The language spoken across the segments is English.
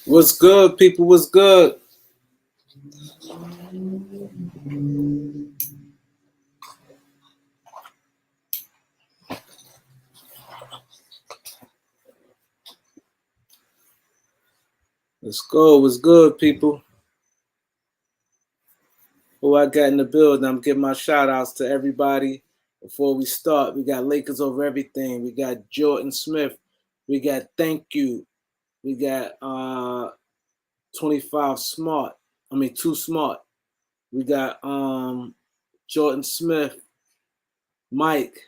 What's good, people? What's good? Let's go. What's good, people? Who I got in the building? I'm giving my shout outs to everybody. Before we start, we got Lakers over everything. We got Jordan Smith. We got Thank You. We got 25 Smart. Too Smart. We got Jordan Smith, Mike,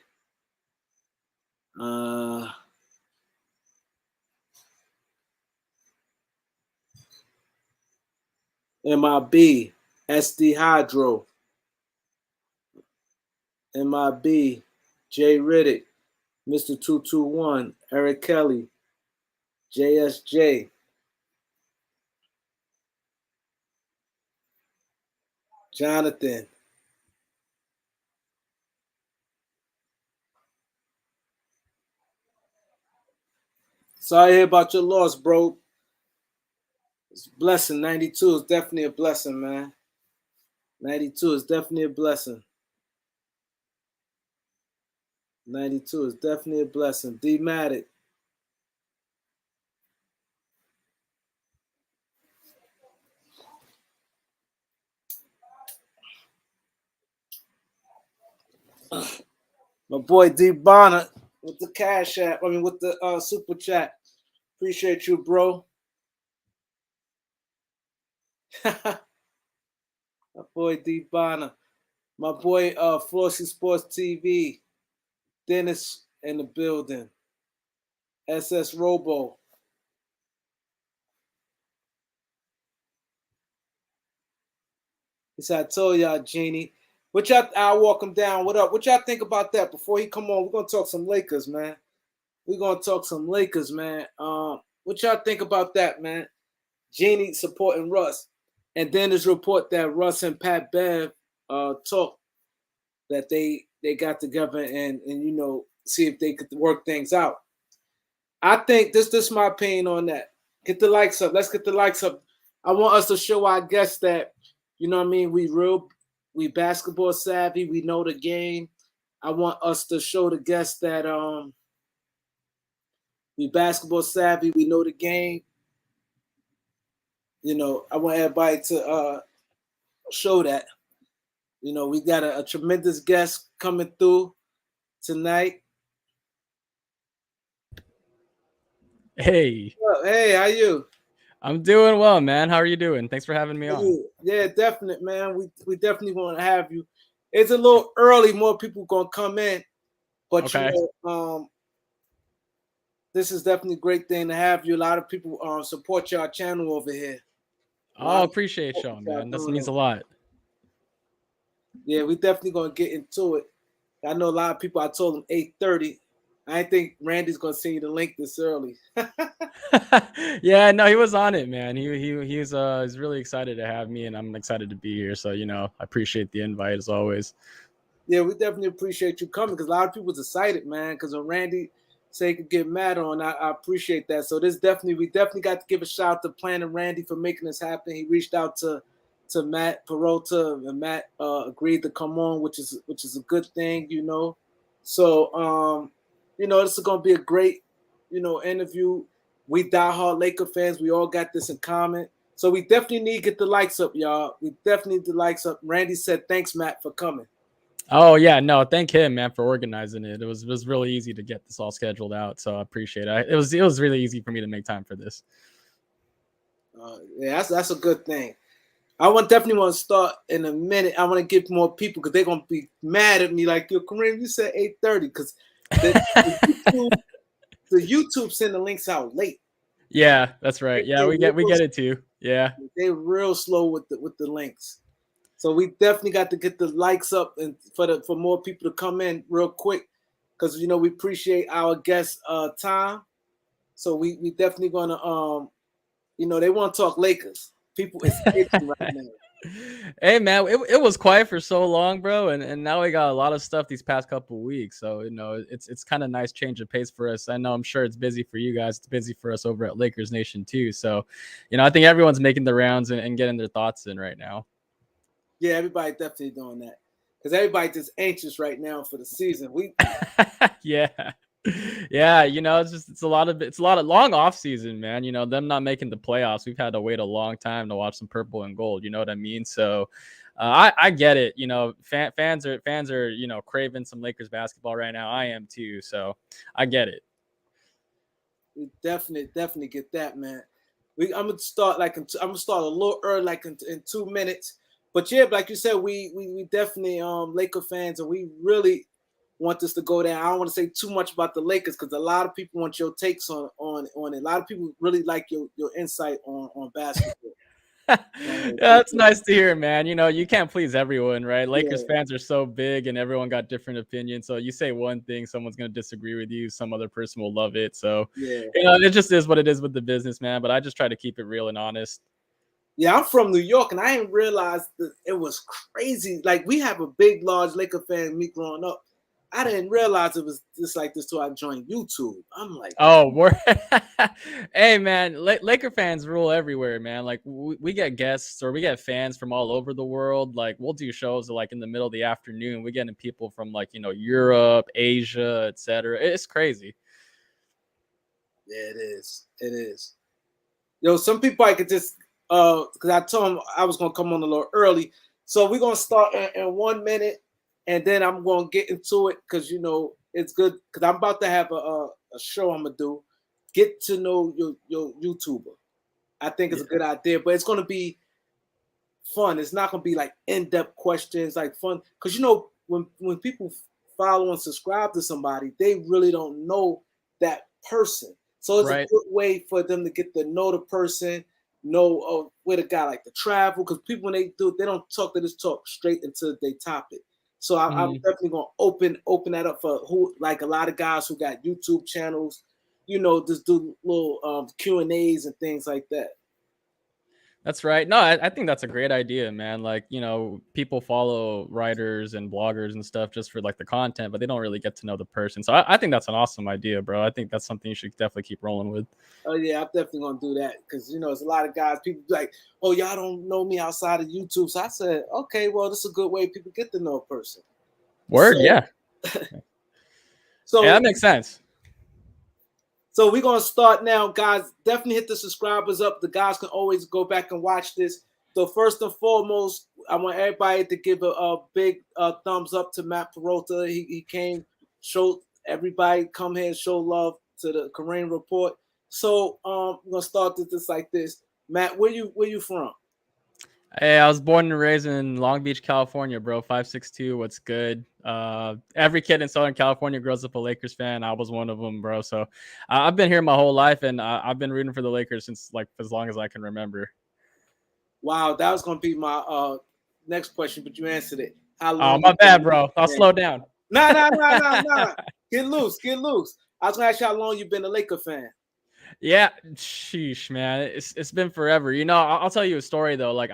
MIB, SD Hydro, MIB, Jay Riddick, Mr. 221, Eric Kelly, JSJ, Jonathan. Sorry to hear about your loss, bro. It's a blessing. 92 is definitely a blessing, man. 92 is definitely a blessing. 92 is definitely a blessing. D-Matic. My boy D Bonner with the cash app. With the super chat. Appreciate you, bro. My boy D Bonner. My boy Flossy Sports TV. Dennis in the building. SS Robo. He said, I told y'all, Jeanie. I'll walk him down. What up? What y'all think about that? Before he come on, we're gonna talk some Lakers, man. What y'all think about that, man? Jeanie supporting Russ. And then there's a report that Russ and Pat Bev talk that they got together and see if they could work things out. I think this is my opinion on that. Get the likes up. Let's get the likes up. I want us to show our guests that, we basketball savvy. We know the game. I want us to show the guests that we basketball savvy. We know the game. I want everybody to show that. We got a tremendous guest coming through tonight. Hey. Hey, how you? I'm doing well, man. How are you doing? Thanks for having me on. Yeah, definitely, man. We definitely want to have you. It's a little early. More people gonna come in, but okay. This is definitely a great thing to have you. A lot of people support your channel over here. I appreciate y'all, man. This means a lot. Yeah, we definitely gonna get into it. I know a lot of people. I told them 8:30. I think Randy's gonna send you the link this early. Yeah, no, he was on it, man. He's really excited to have me, and I'm excited to be here. So I appreciate the invite as always. Yeah, we definitely appreciate you coming because a lot of people's excited, man. Because when Randy say he could get mad on, I appreciate that. So we definitely got to give a shout out to Plan and Randy for making this happen. He reached out to Matt Peralta, and Matt agreed to come on, which is a good thing, So this is gonna be a great, interview. We diehard Laker fans. We all got this in common. So we definitely need to get the likes up, y'all. We definitely need the likes up. Randy said, thanks, Matt, for coming. Oh yeah, no, thank him, man, for organizing it. It was really easy to get this all scheduled out, so I appreciate it. It was really easy for me to make time for this. Yeah, that's a good thing. I definitely want to start in a minute. I want to get more people because they're gonna be mad at me. Like, yo, Kareem, you said 8:30 because the YouTube send the links out late. Yeah, that's right. Yeah, we get it too. Yeah, they're real slow with the links. So we definitely got to get the likes up and for more people to come in real quick because we appreciate our guests' time. So we definitely gonna they want to talk Lakers. People is itching right now. Hey man, it was quiet for so long, bro, and now we got a lot of stuff these past couple of weeks. So it's kind of nice change of pace for us. I know I'm sure it's busy for you guys. It's busy for us over at Lakers Nation too. So, I think everyone's making the rounds and getting their thoughts in right now. Yeah, everybody definitely doing that because everybody just anxious right now for the season. Yeah. Yeah, it's a lot of long off season, man. Them not making the playoffs. We've had to wait a long time to watch some purple and gold. You know what I mean? So I get it. Fans are craving some Lakers basketball right now. I am too. So I get it. We definitely get that, man. I'm gonna start I'm gonna start a little early, like in 2 minutes. But yeah, like you said, we definitely Laker fans, and we really want this to go down. I don't want to say too much about the Lakers because a lot of people want your takes on it. A lot of people really like your insight on basketball. Yeah, that's nice to hear, man. You can't please everyone, right? Lakers Yeah. fans are so big and everyone got different opinions. So you say one thing, someone's going to disagree with you. Some other person will love it. So, Yeah. it just is what it is with the business, man. But I just try to keep it real and honest. Yeah, I'm from New York, and I didn't realize that it was crazy. Like, we have a big, large Laker fan, me growing up. I didn't realize it was just like this till I joined YouTube. I'm like, oh, we're hey, man, Laker fans rule everywhere, man. Like, we get guests or we get fans from all over the world. Like, we'll do shows like in the middle of the afternoon. We're getting people from like, Europe, Asia, etc. It's crazy. yeah, it is. It is. Yo, some people I could just because I told them I was gonna come on a little early. So we're gonna start in 1 minute, and then I'm gonna get into it because it's good because I'm about to have a show I'm gonna do. Get to know your YouTuber. I think it's Yeah. a good idea, but it's gonna be fun. It's not gonna be like in-depth questions, like fun. Because when people follow and subscribe to somebody, they really don't know that person. So it's a Right. good way for them to get to know the person, know where the guy like to travel. Because people when they do, they don't talk. They just talk straight into their topic. So I'm Mhm. definitely gonna open that up for who like a lot of guys who got YouTube channels. Just do little Q&As and things like that. That's right. No, I think that's a great idea, man. Like, people follow writers and bloggers and stuff just for like the content, but they don't really get to know the person. So I think that's an awesome idea, bro. I think that's something you should definitely keep rolling with. Oh yeah, I'm definitely gonna do that because there's a lot of guys. People be like, "Oh, y'all don't know me outside of YouTube." So I said, "Okay, well, this is a good way people get to know a person." Word, So, yeah. Yeah, that so, makes sense. so we're gonna start now, guys. Definitely hit the subscribers up. The guys can always go back and watch this. So first and foremost, I want everybody to give a big thumbs up to Matt Peralta. He came, showed everybody come here and show love to the Kareem Report. So we're gonna start this like this. Matt, where you from? Hey, I was born and raised in Long Beach, California, bro. 562. What's good? Every kid in Southern California grows up a Lakers fan. I was one of them, bro. So I've been here my whole life, and I've been rooting for the Lakers since like as long as I can remember. Wow, that was gonna be my next question, but you answered it. How Oh, long my you been a bad, bro. Laker I'll fan? slow down. Nah. Get loose, get loose. I was gonna ask you how long you been a Laker fan. Yeah, sheesh, man. It's been forever. I'll tell you a story though. Like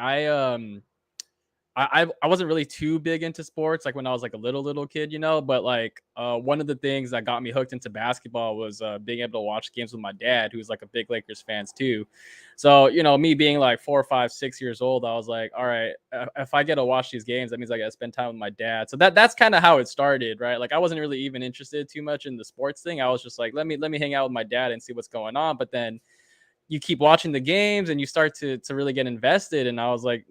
I wasn't really too big into sports like when I was like a little kid, but like one of the things that got me hooked into basketball was being able to watch games with my dad, who's like a big Lakers fans too. So, me being like 4, 5, 6 years old, I was like, all right, if I get to watch these games, that means I got to spend time with my dad. So that's kind of how it started, right? Like I wasn't really even interested too much in the sports thing. I was just like, let me hang out with my dad and see what's going on. But then you keep watching the games and you start to really get invested. And I was like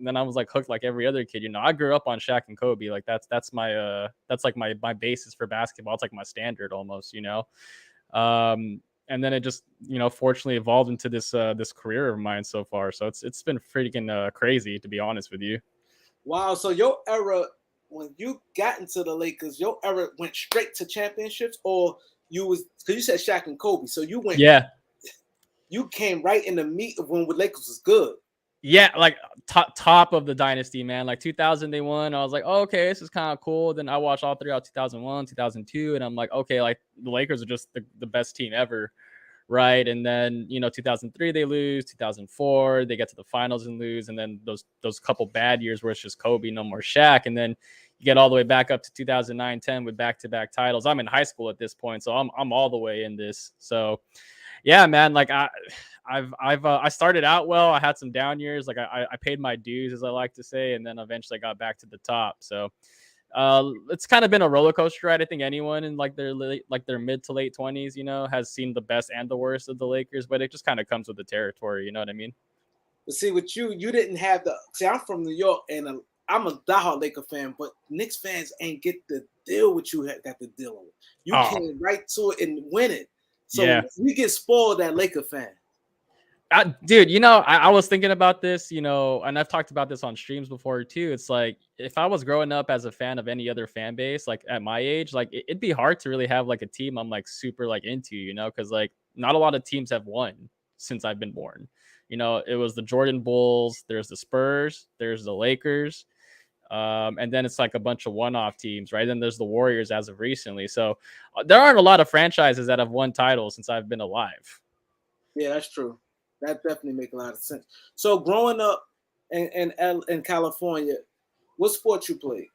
hooked like every other kid. I grew up on Shaq and Kobe. Like that's my that's like my basis for basketball. It's like my standard almost. And then it just fortunately evolved into this career of mine so far. So it's been freaking crazy, to be honest with you. Wow, so your era when you got into the Lakers, your era went straight to championships, or you was because you said Shaq and Kobe, so Yeah. you came right in the meat of when the Lakers was good. Yeah, like top of the dynasty, man. Like 2000, they won. I was like, oh, okay, this is kind of cool. Then I watched all throughout 2001, 2002, and I'm like, okay, like the Lakers are just the best team ever, right? And then 2003 they lose, 2004 they get to the finals and lose, and then those couple bad years where it's just Kobe, no more Shaq, and then you get all the way back up to 2009-10 with back-to-back titles. I'm in high school at this point, so I'm all the way in this. So yeah, man, like I started out well. I had some down years. Like I paid my dues, as I like to say, and then eventually I got back to the top. So it's kind of been a roller coaster ride. I think anyone in like their mid to late 20s, has seen the best and the worst of the Lakers, but it just kind of comes with the territory. You know what I mean? But see, with you didn't have the. See, I'm from New York, and I'm a diehard Laker fan, but Knicks fans ain't get the deal what you got to deal with. You Oh, came right to it and win it. So yeah. we get spoiled at Laker fan. Dude, I was thinking about this, and I've talked about this on streams before too. It's like if I was growing up as a fan of any other fan base, like at my age, like it'd be hard to really have like a team I'm like super like into, because like not a lot of teams have won since I've been born. It was the Jordan Bulls, there's the Spurs, there's the Lakers, and then it's like a bunch of one-off teams, right? Then there's the Warriors as of recently. So there aren't a lot of franchises that have won titles since I've been alive. Yeah, that's true. That definitely makes a lot of sense. So growing up in California, what sports you played?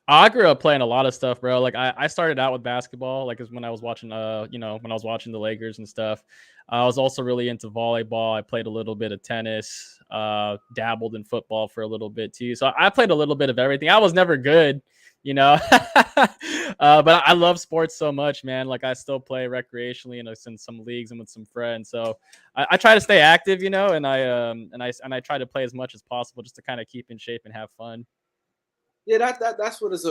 I grew up playing a lot of stuff, bro. Like I started out with basketball, like when I was watching, when I was watching the Lakers and stuff. I was also really into volleyball. I played a little bit of tennis, dabbled in football for a little bit too. So I played a little bit of everything. I was never good, but I love sports so much, man. Like I still play recreationally in some leagues and with some friends. So I try to stay active, and I try to play as much as possible just to kind of keep in shape and have fun. Yeah, that's what it's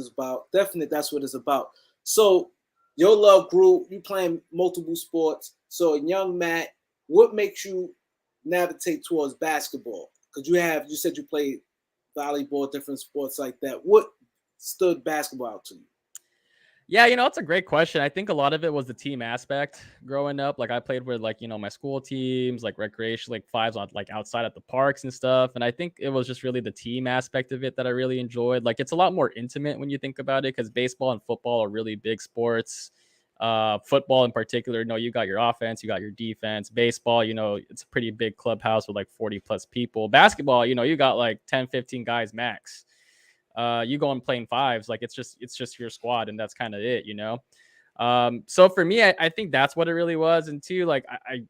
about. Definitely, that's what it's about. So your love grew. You playing multiple sports. So young Matt, what makes you navigate towards basketball? Because you said you played volleyball, different sports like that. What stood basketball out to you? Yeah, it's a great question. I think a lot of it was the team aspect growing up. Like I played with like, my school teams, like recreation, like fives on like outside at the parks and stuff. And I think it was just really the team aspect of it that I really enjoyed. Like it's a lot more intimate when you think about it because baseball and football are really big sports. Football in particular, you got your offense, you got your defense. Baseball, it's a pretty big clubhouse with like 40 plus people. Basketball, you got like 10, 15 guys max. You go and playing fives, like it's just your squad, and that's kind of it. So for me, I think that's what it really was. And two, like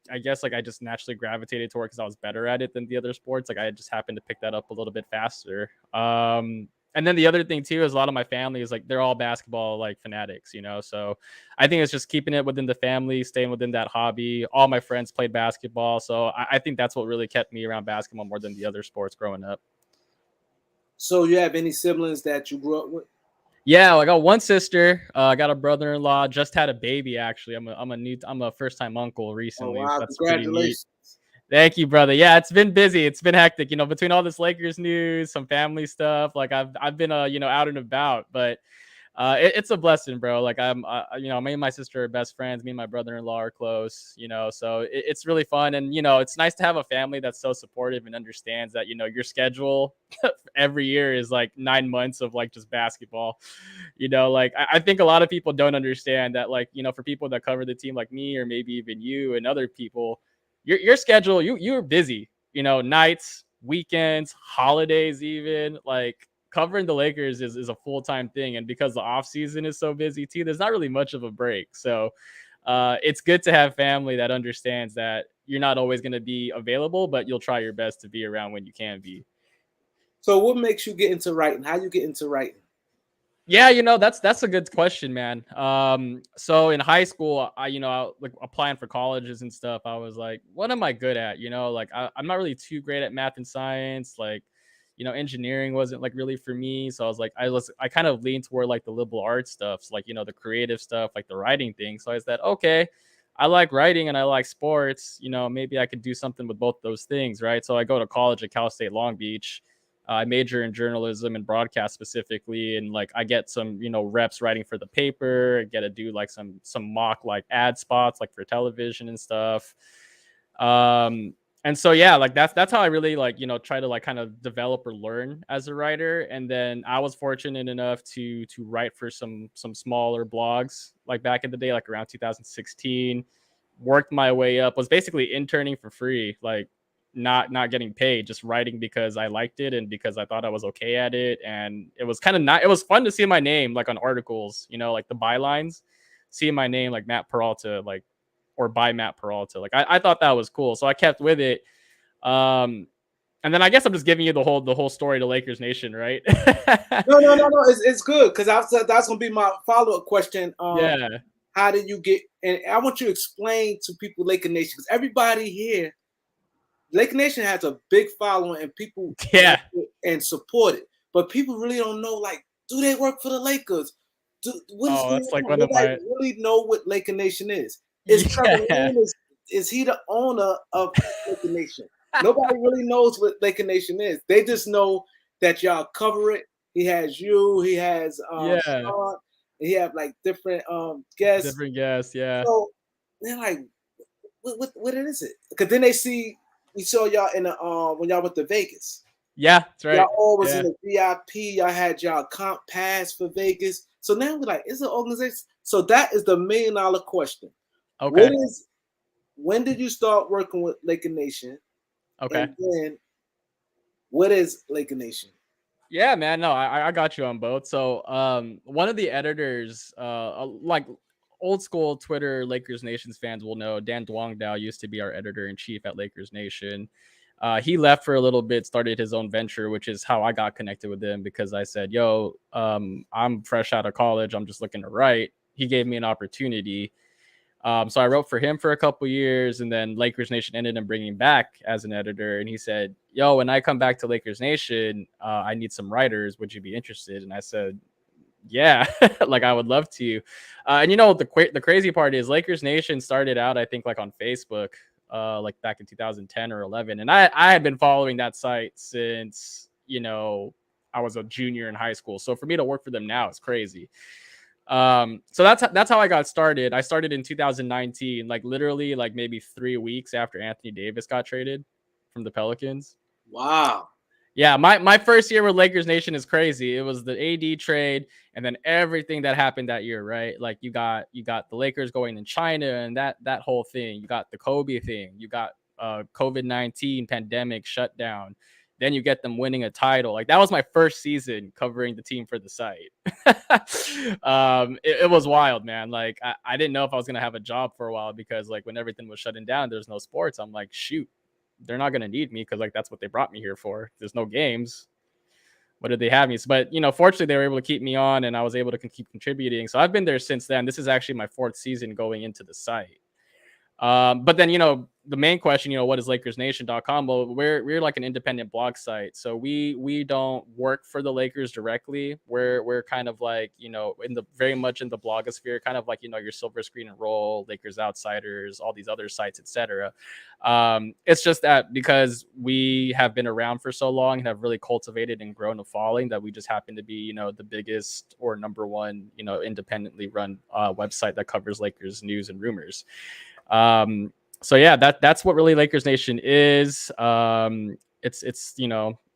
I guess like I just naturally gravitated toward because I was better at it than the other sports. Like I just happened to pick that up a little bit faster. And then the other thing too is a lot of my family is like they're all basketball like fanatics. So I think it's just keeping it within the family, staying within that hobby. All my friends played basketball, so I think that's what really kept me around basketball more than the other sports growing up. So you have any siblings that you grew up with? Yeah, I got one sister. I got a brother-in-law. Just had a baby. Actually, I'm a first-time uncle Oh recently. So wow, that's pretty neat. congratulations. Thank you, brother. Yeah, it's been busy. It's been hectic. Between all this Lakers news, some family stuff. Like I've been out and about, but it's a blessing, bro. Like me and my sister are best friends. Me and my brother-in-law are close. So it's really fun, and it's nice to have a family that's so supportive and understands that your schedule every year is like 9 months of like just basketball. Like I think a lot of people don't understand that, like for people that cover the team like me or maybe even you and other people, your schedule, you're busy. Nights, weekends, holidays, even like covering the Lakers is a full-time thing. And because the off season is so busy too, there's not really much of a break. So it's good to have family that understands that you're not always going to be available, but you'll try your best to be around when you can be. So what makes you get into writing? How you get into writing? Yeah, that's a good question, man. So in high school, like applying for colleges and stuff, I was like, what am I good at? Like I'm not really too great at math and science. Like, engineering wasn't like really for me. So I was like, I kind of leaned toward like the liberal arts stuff, so, like the creative stuff, like the writing thing. So I said, okay, I like writing and I like sports. Maybe I could do something with both those things, right? So I go to college at Cal State Long Beach. I major in journalism and broadcast specifically, and like I get some reps writing for the paper. I get to do like some mock like ad spots like for television and stuff. And so yeah, like that's how I really like try to like kind of develop or learn as a writer. And then I was fortunate enough to write for some smaller blogs like back in the day, like around 2016. worked my way up, was basically interning for free, like not getting paid, just writing because I liked it and because I thought I was okay at it. And it was kind of not, it was fun to see my name like on articles, like the bylines, seeing my name like Matt Peralta, like, or by Matt Peralta. Like I thought that was cool. So I kept with it. And then I guess I'm just giving you the whole story to Lakers Nation, right? No. It's good because that's gonna be my follow-up question. Yeah. How did you get? And I want you to explain to people Laker Nation, because everybody here, Laker Nation has a big following and people Yeah. and support it. But people really don't know, like, do they work for the Lakers? That's like one of nobody my really know what Laker Nation is. Is Trevor Lane, is he the owner of Laker Nation? Nobody really knows what Laker Nation is. They just know that y'all cover it. He has you. He has Sean, he have like different guests. Different guests, yeah. So they're like, what is it? Because then they see, we saw y'all in the when y'all went to Vegas. Yeah, that's right. Y'all all was in the VIP. Y'all had y'all comp pass for Vegas. So now we're like, is it organization? So that is the $1 million question. Okay. When did you start working with Laker Nation? Okay. And then what is Laker Nation? Yeah, man. No, I got you on both. So one of the editors, like old school Twitter Lakers Nations fans will know, Dan Dwongdow used to be our editor-in-chief at Lakers Nation. He left for a little bit, started his own venture, which is how I got connected with him, because I said, yo, I'm fresh out of college. I'm just looking to write. He gave me an opportunity. So I wrote for him for a couple years, and then Lakers Nation ended up bringing back as an editor. And he said, yo, when I come back to Lakers Nation, I need some writers. Would you be interested? And I said, yeah, like I would love to. And the crazy part is Lakers Nation started out, I think, like on Facebook, like back in 2010 or 11. And I had been following that site since, I was a junior in high school. So for me to work for them now is crazy. So that's how I got started. I started in 2019, like literally like maybe 3 weeks after Anthony Davis got traded from the Pelicans. Wow. Yeah, my first year with Lakers Nation is crazy. It was the AD trade and then everything that happened that year, right? Like you got the Lakers going in China and that whole thing. You got the Kobe thing. You got COVID-19 pandemic shutdown. Then you get them winning a title. Like that was my first season covering the team for the site. It was wild, man. Like I didn't know if I was gonna have a job for a while, because like when everything was shutting down, there's no sports. I'm like, shoot, they're not gonna need me, because like that's what they brought me here for. There's no games. What did they have me? But fortunately they were able to keep me on, and I was able to keep contributing. So I've been there since then. This is actually my 4th season going into the site. But then, the main question, what is LakersNation.com? Well, we're like an independent blog site. So we don't work for the Lakers directly. We're kind of like, very much in the blogosphere, kind of like, your Silver Screen and Roll, Lakers Outsiders, all these other sites, etc. It's just that because we have been around for so long and have really cultivated and grown a following, that we just happen to be, the biggest or number one, independently run website that covers Lakers news and rumors. So yeah, that's what really Lakers Nation is. It's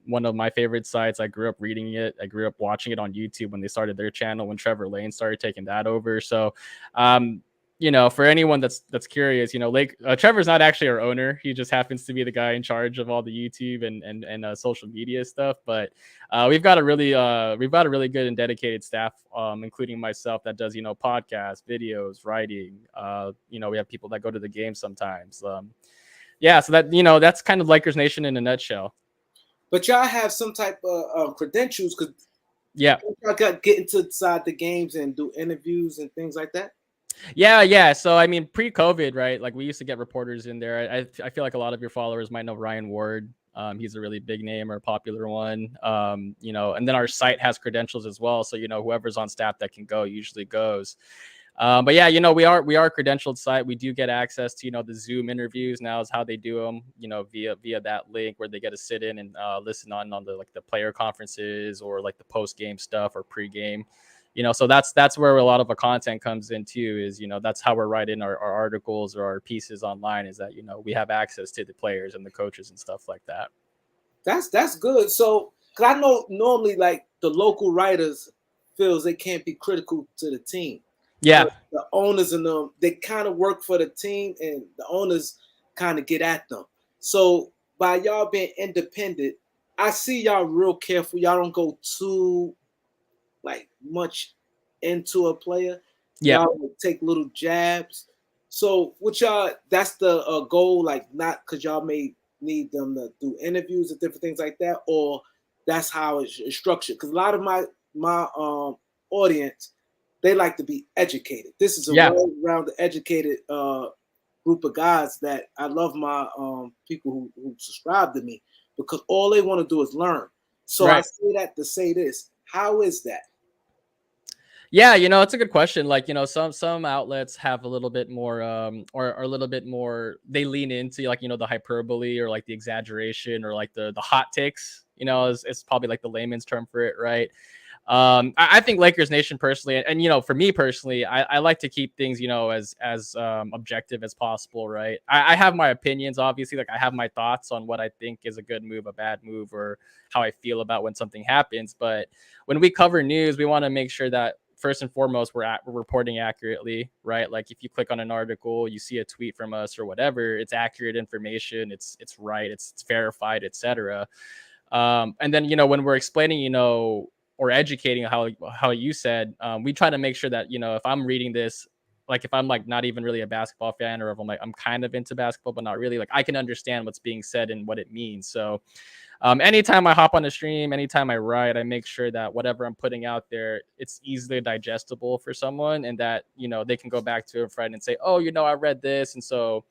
one of my favorite sites. I grew up reading it. I grew up watching it on YouTube when they started their channel, when Trevor Lane started taking that over. So for anyone that's curious, Trevor's not actually our owner. He just happens to be the guy in charge of all the YouTube and social media stuff. But we've got a really good and dedicated staff, including myself, that does podcasts, videos, writing. We have people that go to the game sometimes. So that's kind of Lakers Nation in a nutshell. But y'all have some type of credentials, because y'all got get inside the games and do interviews and things like that. Yeah. So, I mean, pre-COVID, right? Like we used to get reporters in there. I feel like a lot of your followers might know Ryan Ward. He's a really big name or a popular one. And then our site has credentials as well. So, whoever's on staff that can go usually goes. But yeah, we are a credentialed site. We do get access to, the Zoom interviews now is how they do them, via that link where they get to sit in and listen on the player conferences or like the post game stuff or pre-game. So that's where a lot of the content comes in too, is, that's how we're writing our articles or our pieces online, is that, we have access to the players and the coaches and stuff like that. That's good. So, because I know normally like the local writers feels they can't be critical to the team. Yeah. The owners and them, they kind of work for the team, and the owners kind of get at them. So by y'all being independent, I see y'all real careful. Y'all don't go too like much into a player. Yeah. Y'all will take little jabs. So what y'all, that's the goal, like not because y'all may need them to do interviews and different things like that, or that's how it's structured. Because a lot of my audience, they like to be educated. This is a Yeah. well-rounded, educated group of guys that I love. My people who subscribe to me, because all they want to do is learn. So I Right. say that to say this: how is that? Yeah, it's a good question. Like, some outlets have a little bit more or a little bit more, they lean into like, the hyperbole or like the exaggeration or like the hot takes, is probably like the layman's term for it, right? I think Lakers Nation personally, and for me personally, I like to keep things, as objective as possible, right? I have my opinions, obviously, like I have my thoughts on what I think is a good move, a bad move, or how I feel about when something happens. But when we cover news, we want to make sure that first and foremost we're reporting accurately, right? Like if you click on an article, you see a tweet from us or whatever, it's accurate information, it's right, it's verified, etc. And then when we're explaining, or educating, how you said, we try to make sure that if I'm reading this, like if I'm like not even really a basketball fan, or if I'm like I'm kind of into basketball but not really, like I can understand what's being said and what it means. So anytime I hop on the stream, anytime I write, I make sure that whatever I'm putting out there, it's easily digestible for someone, and that they can go back to a friend and say, oh, I read this, and so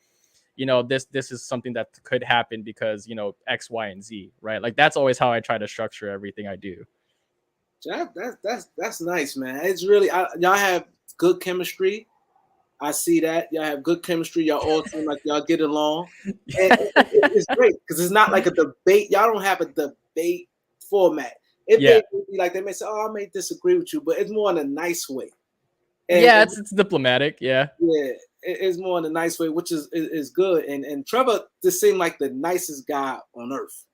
this is something that could happen because X, Y, and Z, right? Like that's always how I try to structure everything I do. That's nice, man. It's really y'all have good chemistry. I see that y'all have good chemistry. Y'all all seem like y'all get along, and it's great because it's not like a debate. Y'all don't have a debate format. If Yeah. they be like, they may say, "Oh, I may disagree with you," but it's more in a nice way. Yeah, it's diplomatic. Yeah. Yeah, it's more in a nice way, which is good. And Trevor just seemed like the nicest guy on earth.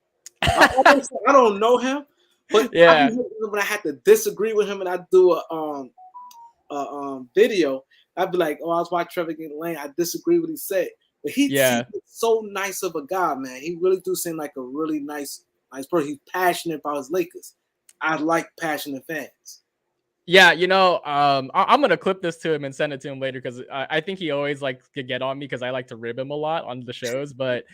I don't know him, but Yeah. when I had to disagree with him and I do a video, I'd be like, "Oh, I was watching Trevor get lane. I disagree with what he said." But he seems so nice of a guy, man. He really do seem like a really nice person. He's passionate about his Lakers. I like passionate fans. Yeah, I'm gonna clip this to him and send it to him later because I think he always like to get on me because I like to rib him a lot on the shows. But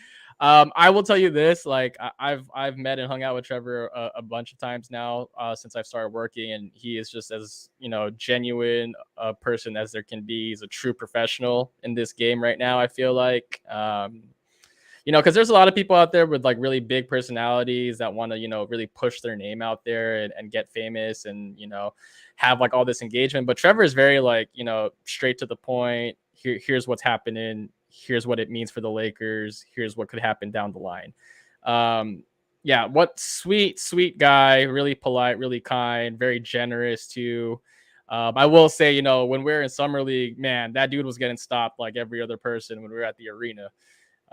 I will tell you this: like I've met and hung out with Trevor a bunch of times now since I've started working, and he is just as genuine a person as there can be. He's a true professional in this game right now, I feel like. Because there's a lot of people out there with like really big personalities that want to, really push their name out there and get famous and, have like all this engagement. But Trevor is very like, straight to the point. Here's what's happening. Here's what it means for the Lakers. Here's what could happen down the line. Yeah, what sweet guy, really polite, really kind, very generous too. I will say, when we were in summer league, man, that dude was getting stopped like every other person when we were at the arena.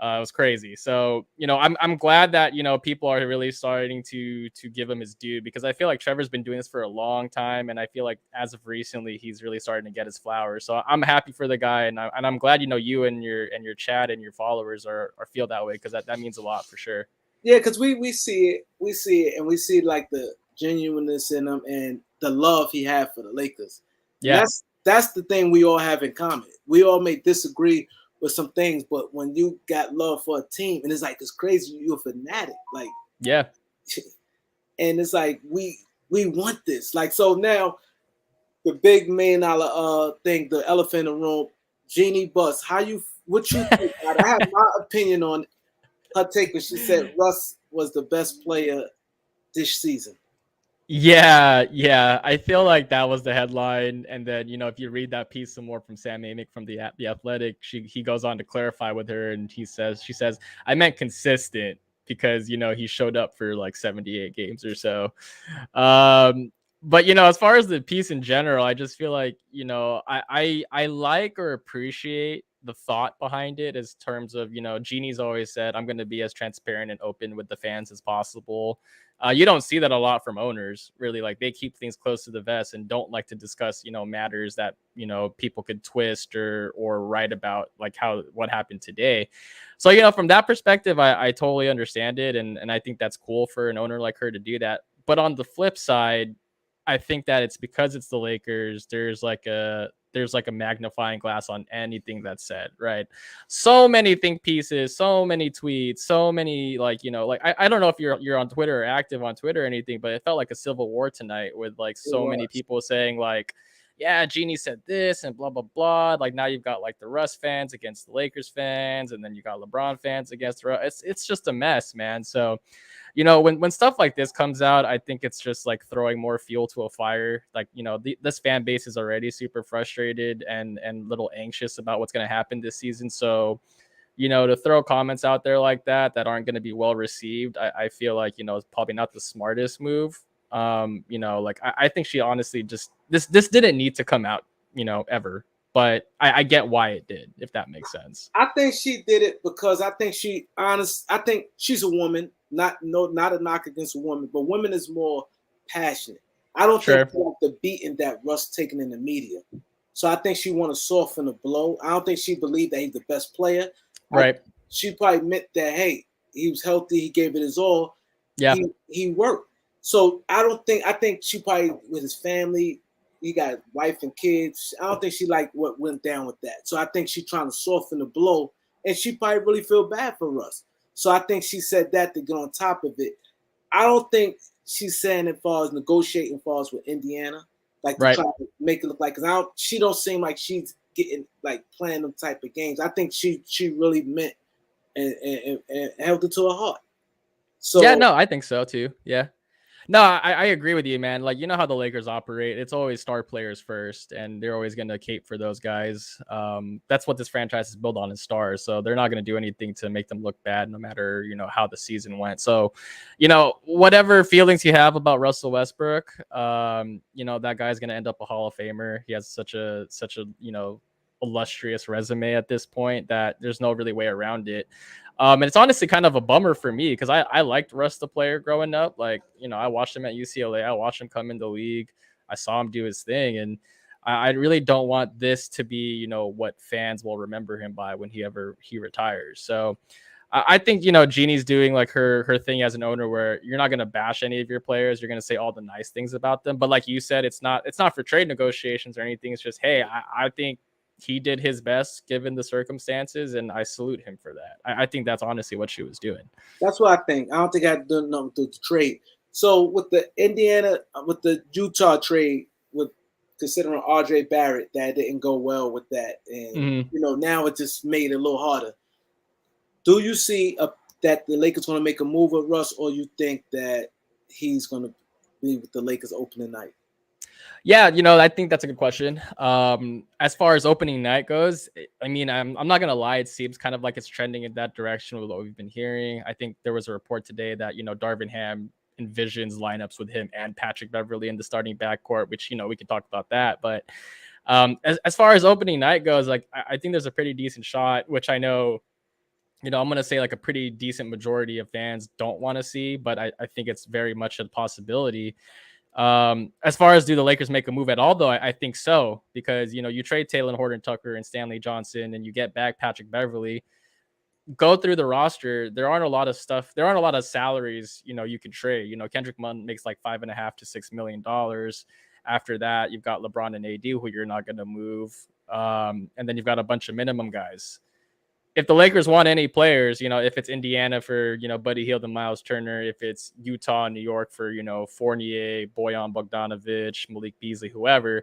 It was crazy. So, I'm glad that, people are really starting to give him his due, because I feel like Trevor's been doing this for a long time. And I feel like as of recently, he's really starting to get his flowers. So I'm happy for the guy. And I'm glad, you and your chat and your followers are feel that way. Cause that means a lot for sure. Yeah. Cause we see it and we see like the genuineness in him and the love he had for the Lakers. And Yeah. that's the thing we all have in common. We all may disagree with some things, but when you got love for a team, and it's like it's crazy, you're a fanatic, like yeah, and it's like we want this, like so now the big $1 million thing, the elephant in the room, Jeanie Buss. What you think? I have my opinion on her take when she said Russ was the best player this season. Yeah. I feel like that was the headline. And then, if you read that piece some more from Sam Amick from the Athletic, he goes on to clarify with her, and she says, I meant consistent because, he showed up for like 78 games or so. But as far as the piece in general, I just feel like, I like or appreciate the thought behind it is terms of, Jeannie's always said, I'm going to be as transparent and open with the fans as possible. You don't see that a lot from owners, really. Like, they keep things close to the vest and don't like to discuss, matters that, people could twist or write about, like what happened today. So, from that perspective, I totally understand it. And I think that's cool for an owner like her to do that. But on the flip side, I think that it's because it's the Lakers. There's like a magnifying glass on anything that's said, right? So many think pieces, so many tweets, so many I don't know if you're on Twitter or active on Twitter or anything, but it felt like a civil war tonight with like so many people saying like, yeah, Jeanie said this and blah blah blah. Like, now you've got like the Russ fans against the Lakers fans, and then you got LeBron fans against Russ. It's just a mess, man. So when stuff like this comes out, I think it's just like throwing more fuel to a fire. Like, this fan base is already super frustrated and a little anxious about what's going to happen this season. So, to throw comments out there like that aren't going to be well received, I feel like, it's probably not the smartest move. I think she honestly just, this didn't need to come out, ever. But I get why it did, if that makes sense. I think she did it because I think she's a woman. Not a knock against a woman, but women is more passionate. I don't think she like the beating that Russ taking in the media. So I think she want to soften the blow. I don't think she believed that he's the best player. Right. She probably meant that, hey, he was healthy. He gave it his all. Yeah. He worked. So I think she probably with his family, he got wife and kids. I don't think she liked what went down with that. So I think she's trying to soften the blow, and she probably really feel bad for Russ. So I think she said that to get on top of it. I don't think she's saying as far as negotiating as far as with Indiana, like to try to make it look like, because she don't seem like she's getting like playing them type of games. I think she really meant and held it to her heart. So yeah, no, I think so too. Yeah. No, I agree with you, man. Like, how the Lakers operate. It's always star players first, and they're always going to cape for those guys. That's what this franchise is built on, is stars. So they're not going to do anything to make them look bad, no matter, how the season went. So, whatever feelings you have about Russell Westbrook, that guy's going to end up a Hall of Famer. He has such a, illustrious resume at this point that there's no really way around it. And it's honestly kind of a bummer for me because I liked Russ the player growing up. Like, I watched him at UCLA. I watched him come in the league. I saw him do his thing. And I really don't want this to be, what fans will remember him by when he retires. So I think, Jeannie's doing like her thing as an owner where you're not going to bash any of your players. You're going to say all the nice things about them. But like you said, it's not for trade negotiations or anything. It's just, hey, I think he did his best given the circumstances, and I salute him for that. I think that's honestly what she was doing. That's what I think. I don't think I had done nothing to the trade. So with the Utah trade, with considering RJ Barrett, that didn't go well with that, and now it just made it a little harder. Do you see that the Lakers going to make a move with Russ, or you think that he's going to be with the Lakers opening night? Yeah, I think that's a good question. As far as opening night goes, I mean, I'm not gonna lie, it seems kind of like it's trending in that direction with what we've been hearing. I think there was a report today that Darvin Ham envisions lineups with him and Patrick Beverley in the starting backcourt, which we can talk about that. But as far as opening night goes, like I think there's a pretty decent shot, which I know, I'm gonna say like a pretty decent majority of fans don't want to see, but I think it's very much a possibility. As far as do the Lakers make a move at all, though, I think so, because you trade Talen Horton-Tucker and Stanley Johnson, and you get back Patrick Beverley. Go through the roster. There aren't a lot of salaries you can trade. Kendrick Nunn makes like $5.5 to $6 million. After that, you've got LeBron and AD, who you're not going to move, and then you've got a bunch of minimum guys. If the Lakers want any players, if it's Indiana for, Buddy Hield and Miles Turner, if it's Utah and New York for, Fournier, Bojan Bogdanovic, Malik Beasley, whoever,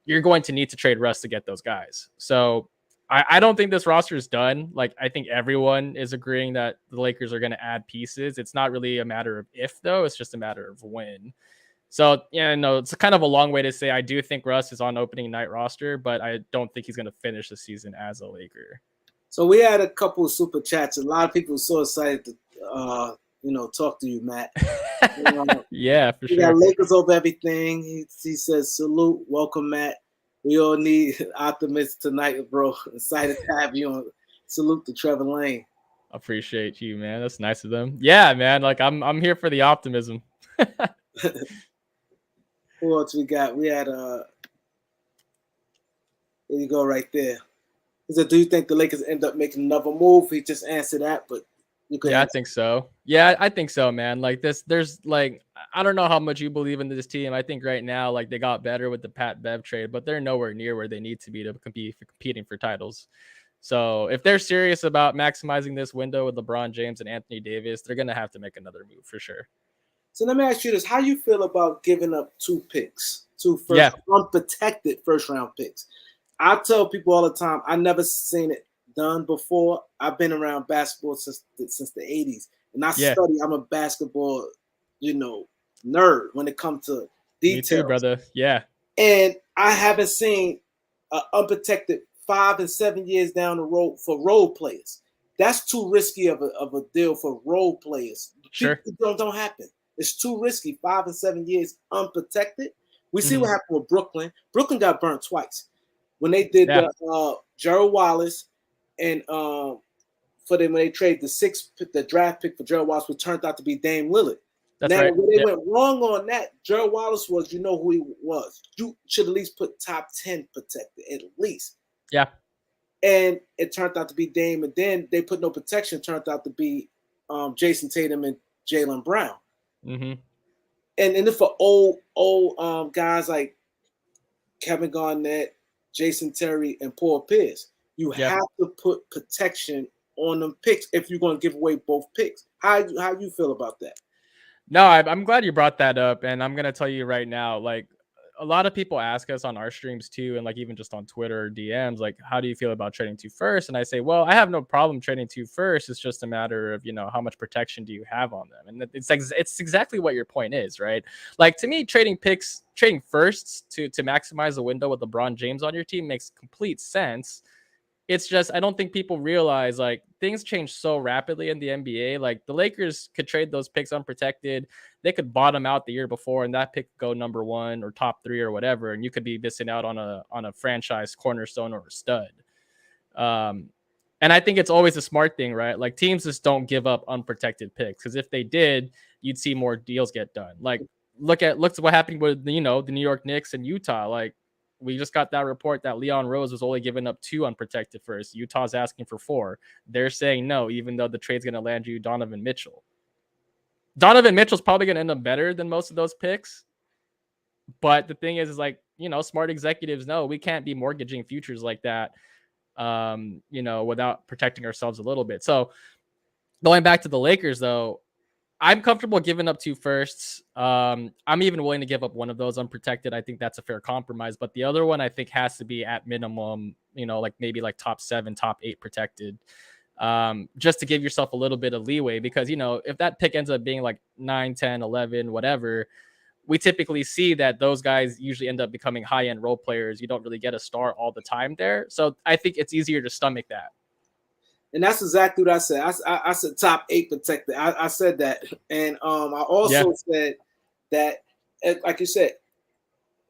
you're going to need to trade Russ to get those guys. So I don't think this roster is done. Like, I think everyone is agreeing that the Lakers are going to add pieces. It's not really a matter of if, though. It's just a matter of when. So, it's kind of a long way to say I do think Russ is on opening night roster, but I don't think he's going to finish the season as a Laker. So we had a couple of super chats. A lot of people were so excited to, talk to you, Matt. Yeah, for sure. We got Lakers over everything. He says, salute, welcome, Matt. We all need optimists tonight, bro. Excited to have you on. Salute to Trevor Lane. Appreciate you, man. That's nice of them. Yeah, man. Like I'm here for the optimism. Who else we got? We had there you go right there. He said, "Do you think the Lakers end up making another move?" He just answered that, but you could. Yeah, I think so. Yeah, I think so, man. Like there's like I don't know how much you believe in this team. I think right now, like they got better with the Pat Bev trade, but they're nowhere near where they need to be to competing for titles. So if they're serious about maximizing this window with LeBron James and Anthony Davis, they're gonna have to make another move for sure. So let me ask you this: how you feel about giving up two Yeah. unprotected first round picks? I tell people all the time, I never seen it done before. I've been around basketball since the 80s, and I study. I'm a basketball, nerd when it comes to details. Me too, brother. Yeah. And I haven't seen an unprotected 5 and 7 years down the road for role players. That's too risky of a deal for role players. Sure. It don't happen. It's too risky. 5 and 7 years unprotected. We see what happened with Brooklyn. Brooklyn got burnt twice when they did the Gerald Wallace and when they traded the draft pick for Gerald Wallace, which turned out to be Dame Lillard. That's now, right. when they went wrong on that, Gerald Wallace was, you know who he was. You should at least put top 10 protected, at least. Yeah. And it turned out to be Dame, and then they put no protection. Turned out to be Jason Tatum and Jaylen Brown. Mm-hmm. And then for old guys like Kevin Garnett, Jason Terry, and Paul Pierce, you have to put protection on them picks if you're going to give away both picks. How you feel about that? No, I'm glad you brought that up, and I'm gonna tell you right now, like a lot of people ask us on our streams too, and like even just on Twitter or DMs, like, how do you feel about trading 2 first? And I say, well, I have no problem trading 2 first. It's just a matter of, how much protection do you have on them? And it's exactly what your point is, right? Like to me, trading firsts to maximize the window with LeBron James on your team makes complete sense. It's just I don't think people realize like things change so rapidly in the NBA. Like the Lakers could trade those picks unprotected. They could bottom out the year before, and that pick could go number 1 or top 3 or whatever, and you could be missing out on a franchise cornerstone or a stud. And I think it's always a smart thing, right? Like teams just don't give up unprotected picks, because if they did, you'd see more deals get done. Like look at what happened with the New York Knicks and Utah. Like we just got that report that Leon Rose was only giving up 2 unprotected first. Utah's asking for 4. They're saying no, even though the trade's going to land you Donovan Mitchell. Donovan Mitchell's probably going to end up better than most of those picks. But the thing is like, smart executives know we can't be mortgaging futures like that, without protecting ourselves a little bit. So going back to the Lakers, though, I'm comfortable giving up 2 firsts. I'm even willing to give up one of those unprotected. I think that's a fair compromise. But the other one I think has to be at minimum, like maybe like top 7, top 8 protected, just to give yourself a little bit of leeway. Because, if that pick ends up being like 9, 10, 11, whatever, we typically see that those guys usually end up becoming high-end role players. You don't really get a star all the time there. So I think it's easier to stomach that. And that's exactly what I said. I said top 8 protected. I said that. And I also said that, like you said,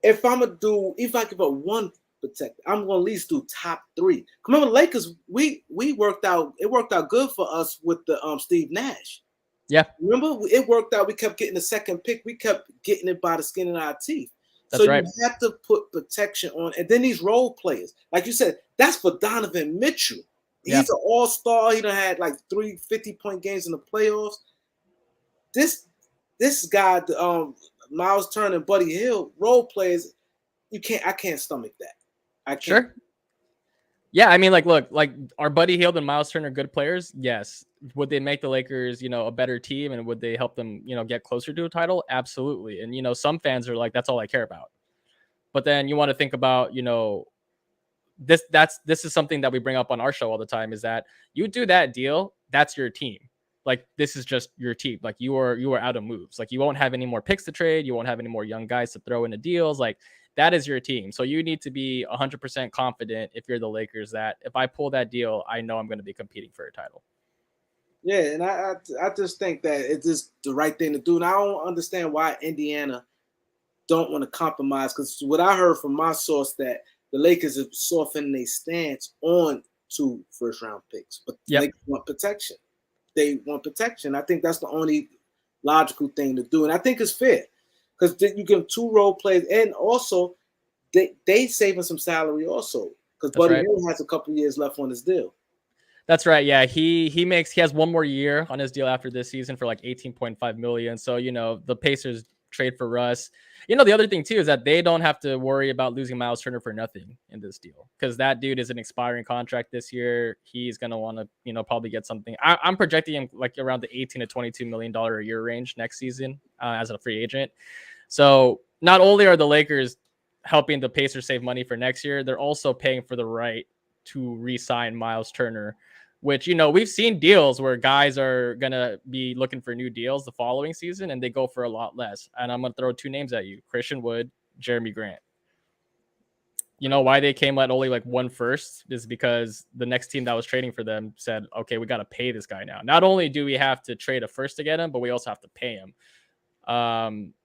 if I give up 1 protected, I'm going to at least do top 3. Remember, Lakers, we worked out. It worked out good for us with the Steve Nash. Yeah. Remember, it worked out. We kept getting the second pick. We kept getting it by the skin of our teeth. That's right. You have to put protection on. And then these role players, like you said, that's for Donovan Mitchell. He's an all-star. He done had like 3 50-point games in the playoffs. This guy, Miles Turner and Buddy Hield, role players, I can't stomach that. I can't. Sure. Yeah, I mean, look, are Buddy Hield and Miles Turner good players? Yes. Would they make the Lakers, a better team, and would they help them, get closer to a title? Absolutely. And some fans are like, that's all I care about. But then you want to think about, this is something that we bring up on our show all the time, is that you do that deal, that's your team. Like this is just your team. Like you are out of moves. Like you won't have any more picks to trade. You won't have any more young guys to throw into deals. Like that is your team. So you need to be 100% confident if you're the Lakers that if I pull that deal, I know I'm going to be competing for a title. Yeah, and I just think that it's just the right thing to do. And I don't understand why Indiana don't want to compromise, because what I heard from my source that the Lakers have softened their stance on 2 first-round picks, but the Lakers want protection. They want protection. I think that's the only logical thing to do, and I think it's fair because you give 2 role players, and also they saving some salary also because Buddy Hield has a couple years left on his deal. That's right. Yeah, he has one more year on his deal after this season for like 18.5 million. So the Pacers trade for Russ. The other thing too is that they don't have to worry about losing Miles Turner for nothing in this deal because that dude is an expiring contract this year. He's gonna want to probably get something. I'm projecting him like around the 18 to 22 million dollar a year range next season as a free agent. So not only are the Lakers helping the Pacers save money for next year, they're also paying for the right to re-sign Miles Turner, which, we've seen deals where guys are going to be looking for new deals the following season and they go for a lot less. And I'm going to throw 2 names at you, Christian Wood, Jeremy Grant. You know why they came at only like 1 first is because the next team that was trading for them said, okay, we got to pay this guy now. Not only do we have to trade a first to get him, but we also have to pay him.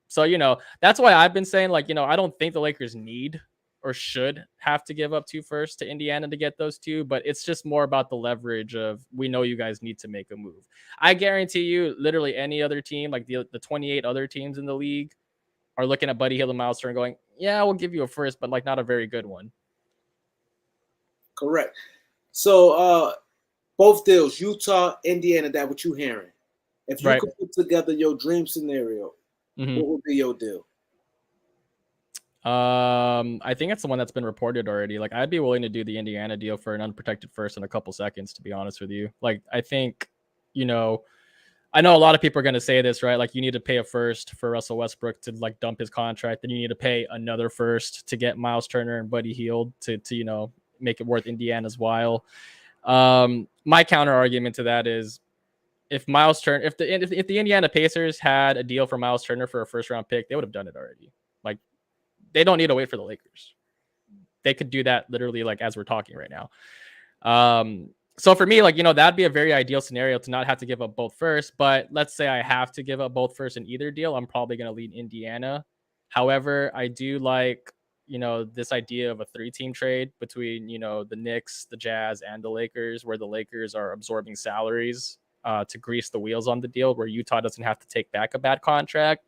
So, that's why I've been saying, like, I don't think the Lakers need or should have to give up 2 firsts to Indiana to get those 2, but it's just more about the leverage of, we know you guys need to make a move. I guarantee you literally any other team, like the 28 other teams in the league are looking at Buddy Hield and Miles Turner going, yeah, we'll give you a first, but like not a very good one. Correct. So both deals, Utah, Indiana, that what you hearing. If you could put together your dream scenario, what would be your deal? I think it's the one that's been reported already. Like, I'd be willing to do the Indiana deal for an unprotected first in a couple seconds, to be honest with you. Like, I think, I know a lot of people are going to say this, right? Like, you need to pay a first for Russell Westbrook to like dump his contract. Then you need to pay another first to get Miles Turner and Buddy Hield to make it worth Indiana's while. My counter argument to that is, if Miles Turner, if the Indiana Pacers had a deal for Miles Turner for a first round pick, they would have done it already. Like, they don't need to wait for the Lakers. They could do that literally like as we're talking right now. So for me, like, that'd be a very ideal scenario to not have to give up both first. But let's say I have to give up both first in either deal, I'm probably going to lean Indiana. However, I do like, this idea of a 3-team trade between, the Knicks, the Jazz, and the Lakers, where the Lakers are absorbing salaries to grease the wheels on the deal, where Utah doesn't have to take back a bad contract.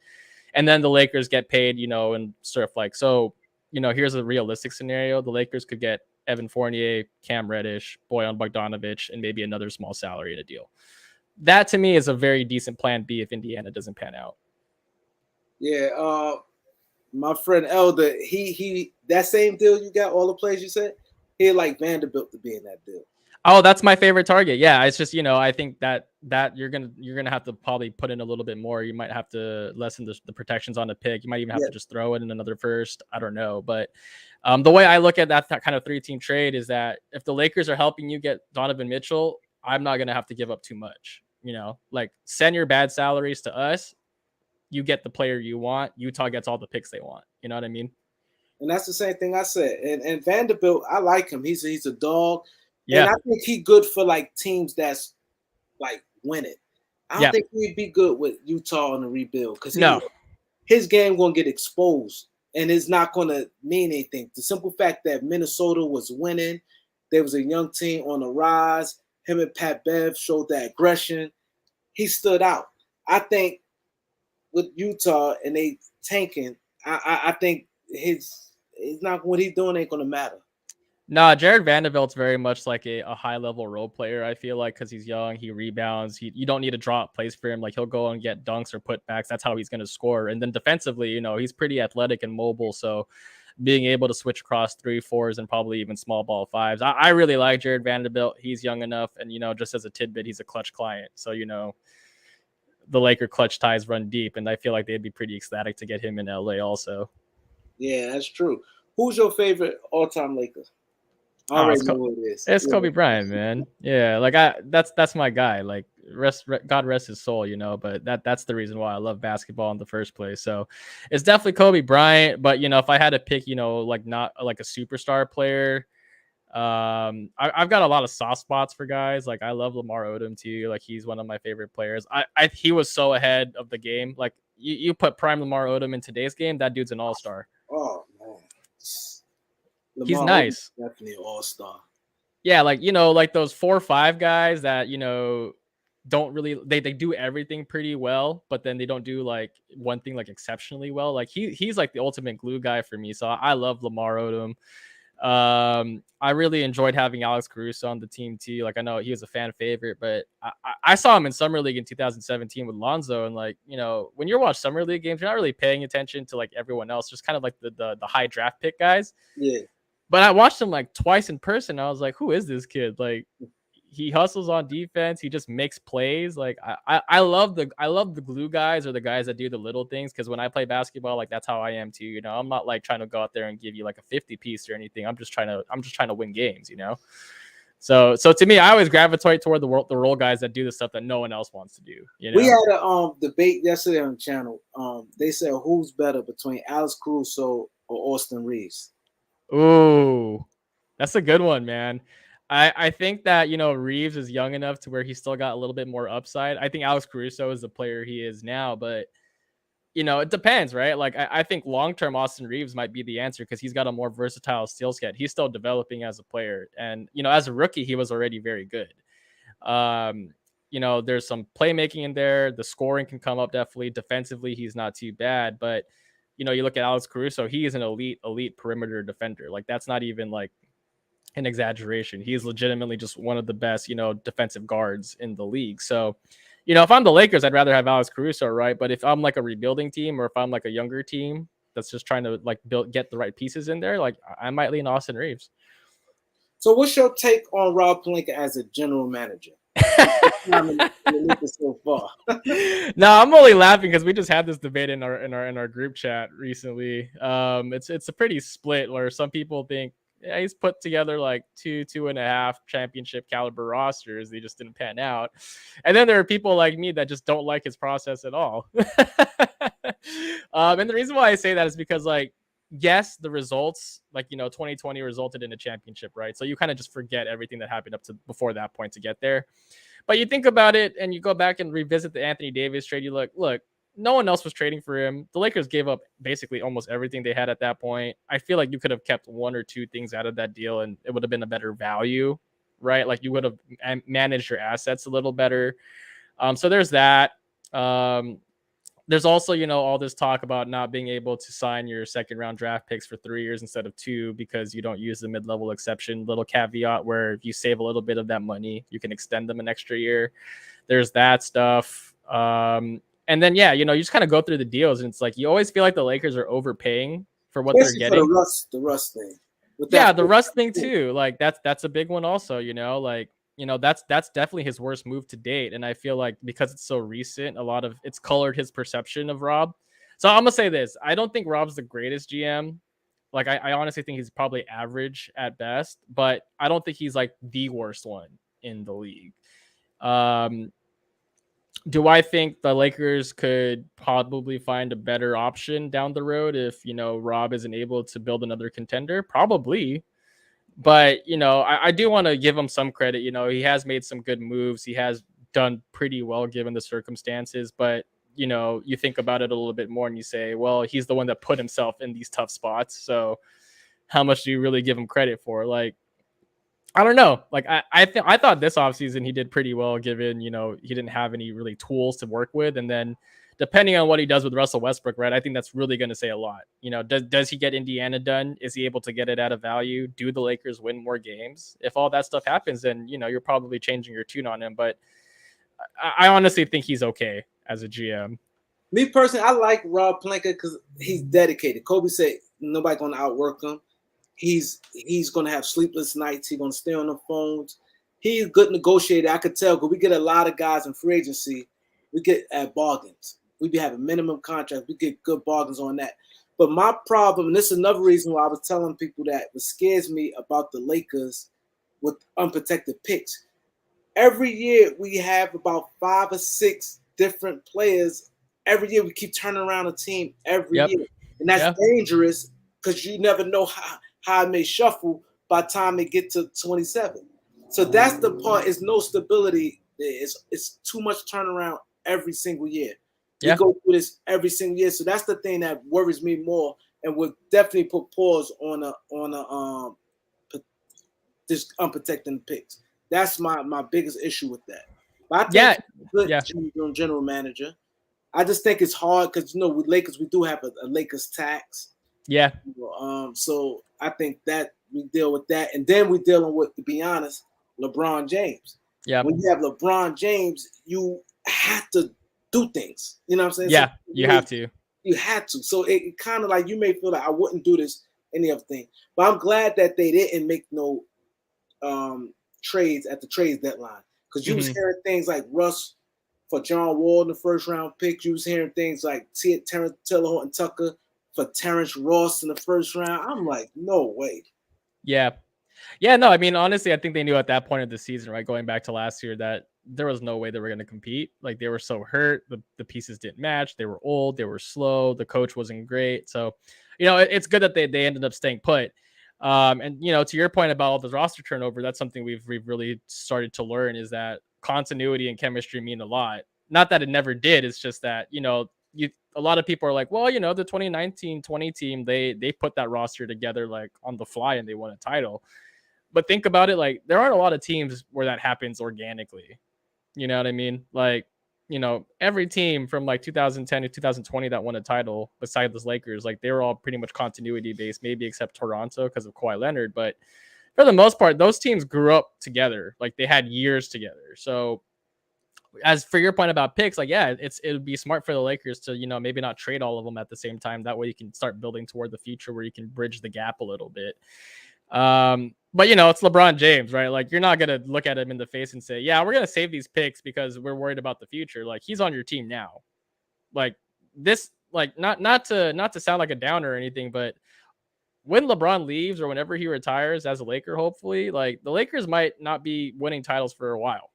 And then the Lakers get paid, and stuff like, so, here's a realistic scenario. The Lakers could get Evan Fournier, Cam Reddish, Bojan Bogdanovic, and maybe another small salary in a deal. That to me is a very decent plan B if Indiana doesn't pan out. Yeah. My friend Elder, he that same deal you got, all the players you said, he'd like Vanderbilt to be in that deal. Oh, that's my favorite target. Yeah, it's just, I think that you're gonna have to probably put in a little bit more. You might have to lessen the protections on the pick. You might even have to just throw it in another first. I don't know, but the way I look at that kind of 3-team trade is that if the Lakers are helping you get Donovan Mitchell, I'm not gonna have to give up too much. Like, send your bad salaries to us. You get the player you want. Utah gets all the picks they want. You know what I mean? And that's the same thing I said. And Vanderbilt, I like him. He's a dog. Yeah. And I think he's good for like teams that's like winning. I don't think he'd be good with Utah on the rebuild because his game gonna get exposed and it's not gonna mean anything. The simple fact that Minnesota was winning, there was a young team on the rise. Him and Pat Bev showed that aggression. He stood out. I think with Utah and they tanking, I think what he's doing ain't gonna matter. No, Jared Vanderbilt's very much like a high-level role player, I feel like, because he's young, he rebounds. You don't need to draw up plays for him. Like, he'll go and get dunks or putbacks. That's how he's going to score. And then defensively, he's pretty athletic and mobile. So being able to switch across 3-4s and probably even small ball 5s. I really like Jared Vanderbilt. He's young enough. And, just as a tidbit, he's a clutch client. So, the Laker clutch ties run deep. And I feel like they'd be pretty ecstatic to get him in LA also. Yeah, that's true. Who's your favorite all-time Laker? I already know who it is. It's Kobe Bryant, man. Yeah, like that's my guy. Like, God rest his soul, but that's the reason why I love basketball in the first place. So it's definitely Kobe Bryant. But if I had to pick, like not like a superstar player, I've got a lot of soft spots for guys. Like, I love Lamar Odom too. Like, he's one of my favorite players. He was so ahead of the game. Like, you put prime Lamar Odom in today's game, that dude's an all-star. Oh man. He's Lamar Odom nice. definitely an all-star. Yeah, like, like those 4 or 5 guys that, don't really they do everything pretty well, but then they don't do like one thing like exceptionally well. Like he's like the ultimate glue guy for me. So I love Lamar Odom. I really enjoyed having Alex Caruso on the team too. Like I know he was a fan favorite, but I saw him in Summer League in 2017 with Lonzo, and like when you're watching Summer League games, you're not really paying attention to like everyone else, just kind of like the high draft pick guys. Yeah. But I watched him like twice in person. I was like, who is this kid? Like he hustles on defense. He just makes plays. Like I love the glue guys or the guys that do the little things. Cause when I play basketball, like that's how I am too. I'm not like trying to go out there and give you like a 50 piece or anything. I'm just trying to win games, So to me, I always gravitate toward the role guys that do the stuff that no one else wants to do. We had a debate yesterday on the channel. They said who's better between Alex Caruso or Austin Reeves. Ooh, that's a good one, man. I think that Reeves is young enough to where he's still got a little bit more upside. I think Alex Caruso is the player he is now, but it depends, right? Like I think long-term Austin Reeves might be the answer because he's got a more versatile skill set. He's still developing as a player. And, as a rookie, he was already very good. There's some playmaking in there. The scoring can come up definitely. Defensively, he's not too bad. But, you look at Alex Caruso, he is an elite perimeter defender. Like that's not even like an exaggeration. He's legitimately just one of the best, defensive guards in the league. So, if I'm the Lakers, I'd rather have Alex Caruso, right? But if I'm like a rebuilding team or if I'm like a younger team that's just trying to like get the right pieces in there, like I might lean Austin Reeves. So what's your take on Rob Pelinka as a general manager? So far. No, I'm only laughing because we just had this debate in our group chat recently. It's a pretty split where some people think he's put together like 2.5 championship caliber rosters. They just didn't pan out. And then there are people like me that just don't like his process at all. And the reason why I say that is because like, yes, the results like, 2020 resulted in a championship, right? So you kind of just forget everything that happened up to before that point to get there. But you think about it and you go back and revisit the Anthony Davis trade. You look, no one else was trading for him. The Lakers gave up basically almost everything they had at that point. I feel like you could have kept 1 or 2 things out of that deal and it would have been a better value, right? Like you would have managed your assets a little better. So there's that. There's also, all this talk about not being able to sign your second round draft picks for 3 years instead of 2 because you don't use the mid-level exception. Little caveat where if you save a little bit of that money, you can extend them an extra year. There's that stuff. And then, yeah, you just kind of go through the deals and it's like, you always feel like the Lakers are overpaying for what they're getting. For the Russ thing. The Russ thing too. Like that's a big one also, like, that's definitely his worst move to date. And I feel like because it's so recent, a lot of it's colored his perception of Rob. So I'm gonna say this. I don't think Rob's the greatest GM. Like I honestly think he's probably average at best, but I don't think he's like the worst one in the league. Do I think the Lakers could probably find a better option down the road if, Rob isn't able to build another contender? Probably. But, I do want to give him some credit. He has made some good moves. He has done pretty well given the circumstances. But, you think about it a little bit more and you say, well, he's the one that put himself in these tough spots. So how much do you really give him credit for? Like, I don't know. Like, I thought this offseason he did pretty well given, he didn't have any really tools to work with. And then depending on what he does with Russell Westbrook, right, I think that's really going to say a lot. Does he get Indiana done? Is he able to get it at a value? Do the Lakers win more games? If all that stuff happens, then, you're probably changing your tune on him. But I honestly think he's okay as a GM. Me personally, I like Rob Pelinka because he's dedicated. Kobe said nobody going to outwork him. He's going to have sleepless nights. He's going to stay on the phones. He's a good negotiator. I could tell because we get a lot of guys in free agency. We get at bargains. We be having minimum contracts. We get good bargains on that. But my problem, and this is another reason why I was telling people that what scares me about the Lakers with unprotected picks. Every year we have about 5 or 6 different players. Every year we keep turning around a team every year. And that's dangerous because you never know how it may shuffle by the time they get to 27. So that's the part. Is no stability. It's too much turnaround every single year. We go through this every single year. So that's the thing that worries me more and would definitely put pause on just unprotecting the picks. That's my biggest issue with that. But I think Yeah, he's a good general manager. I just think it's hard because with Lakers we do have a Lakers tax. Yeah. So I think that we deal with that, and then we dealing with, to be honest, LeBron James. Yeah. When you have LeBron James, you have to do things. You know what I'm saying? Yeah, so you have to. You had to. So it kind of like, you may feel like I wouldn't do this any other thing, but I'm glad that they didn't make no trades at the trades deadline, because you was hearing things like Russ for John Wall in the first round pick. You was hearing things like Terrence Taylor Horton Tucker for Terrence Ross in the first round. I'm like, no way. Yeah. Yeah, no, I mean, honestly, I think they knew at that point of the season, right, going back to last year, that there was no way they were going to compete. Like, they were so hurt. The pieces didn't match. They were old. They were slow. The coach wasn't great. So, it's good that they ended up staying put. And, to your point about all the roster turnover, that's something we've really started to learn, is that continuity and chemistry mean a lot. Not that it never did. It's just that, a lot of people are like, well, the 2019-20 team, they put that roster together like on the fly and they won a title. But think about it, like, there aren't a lot of teams where that happens organically. You know what I mean? Like, every team from like 2010 to 2020 that won a title besides the Lakers, like, they were all pretty much continuity based, maybe except Toronto because of Kawhi Leonard. But for the most part, those teams grew up together. Like, they had years together. So as for your point about picks, like, yeah, it would be smart for the Lakers to, maybe not trade all of them at the same time. That way you can start building toward the future where you can bridge the gap a little bit. But it's LeBron James, right? Like, you're not gonna look at him in the face and say, yeah, we're gonna save these picks because we're worried about the future. Like, he's on your team now. Like, this, like, not to sound like a downer or anything, but when LeBron leaves or whenever he retires as a Laker, hopefully, like, the Lakers might not be winning titles for a while.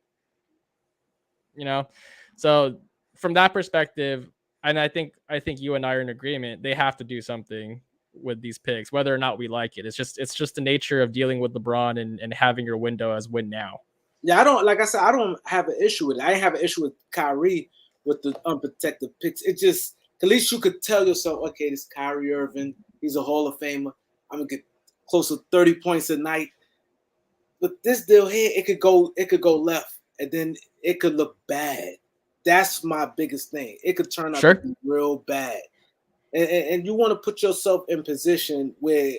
So from that perspective, and I think you and I are in agreement, they have to do something with these picks, whether or not we like it. It's just the nature of dealing with LeBron and having your window as win now. Yeah, I don't have an issue with it. I didn't have an issue with Kyrie with the unprotected picks. It just, at least you could tell yourself, okay, this Kyrie Irving, he's a Hall of Famer. I'm gonna get close to 30 points a night. But this deal here, it could go left, and then it could look bad. That's my biggest thing. It could turn out to be real bad. And you want to put yourself in position where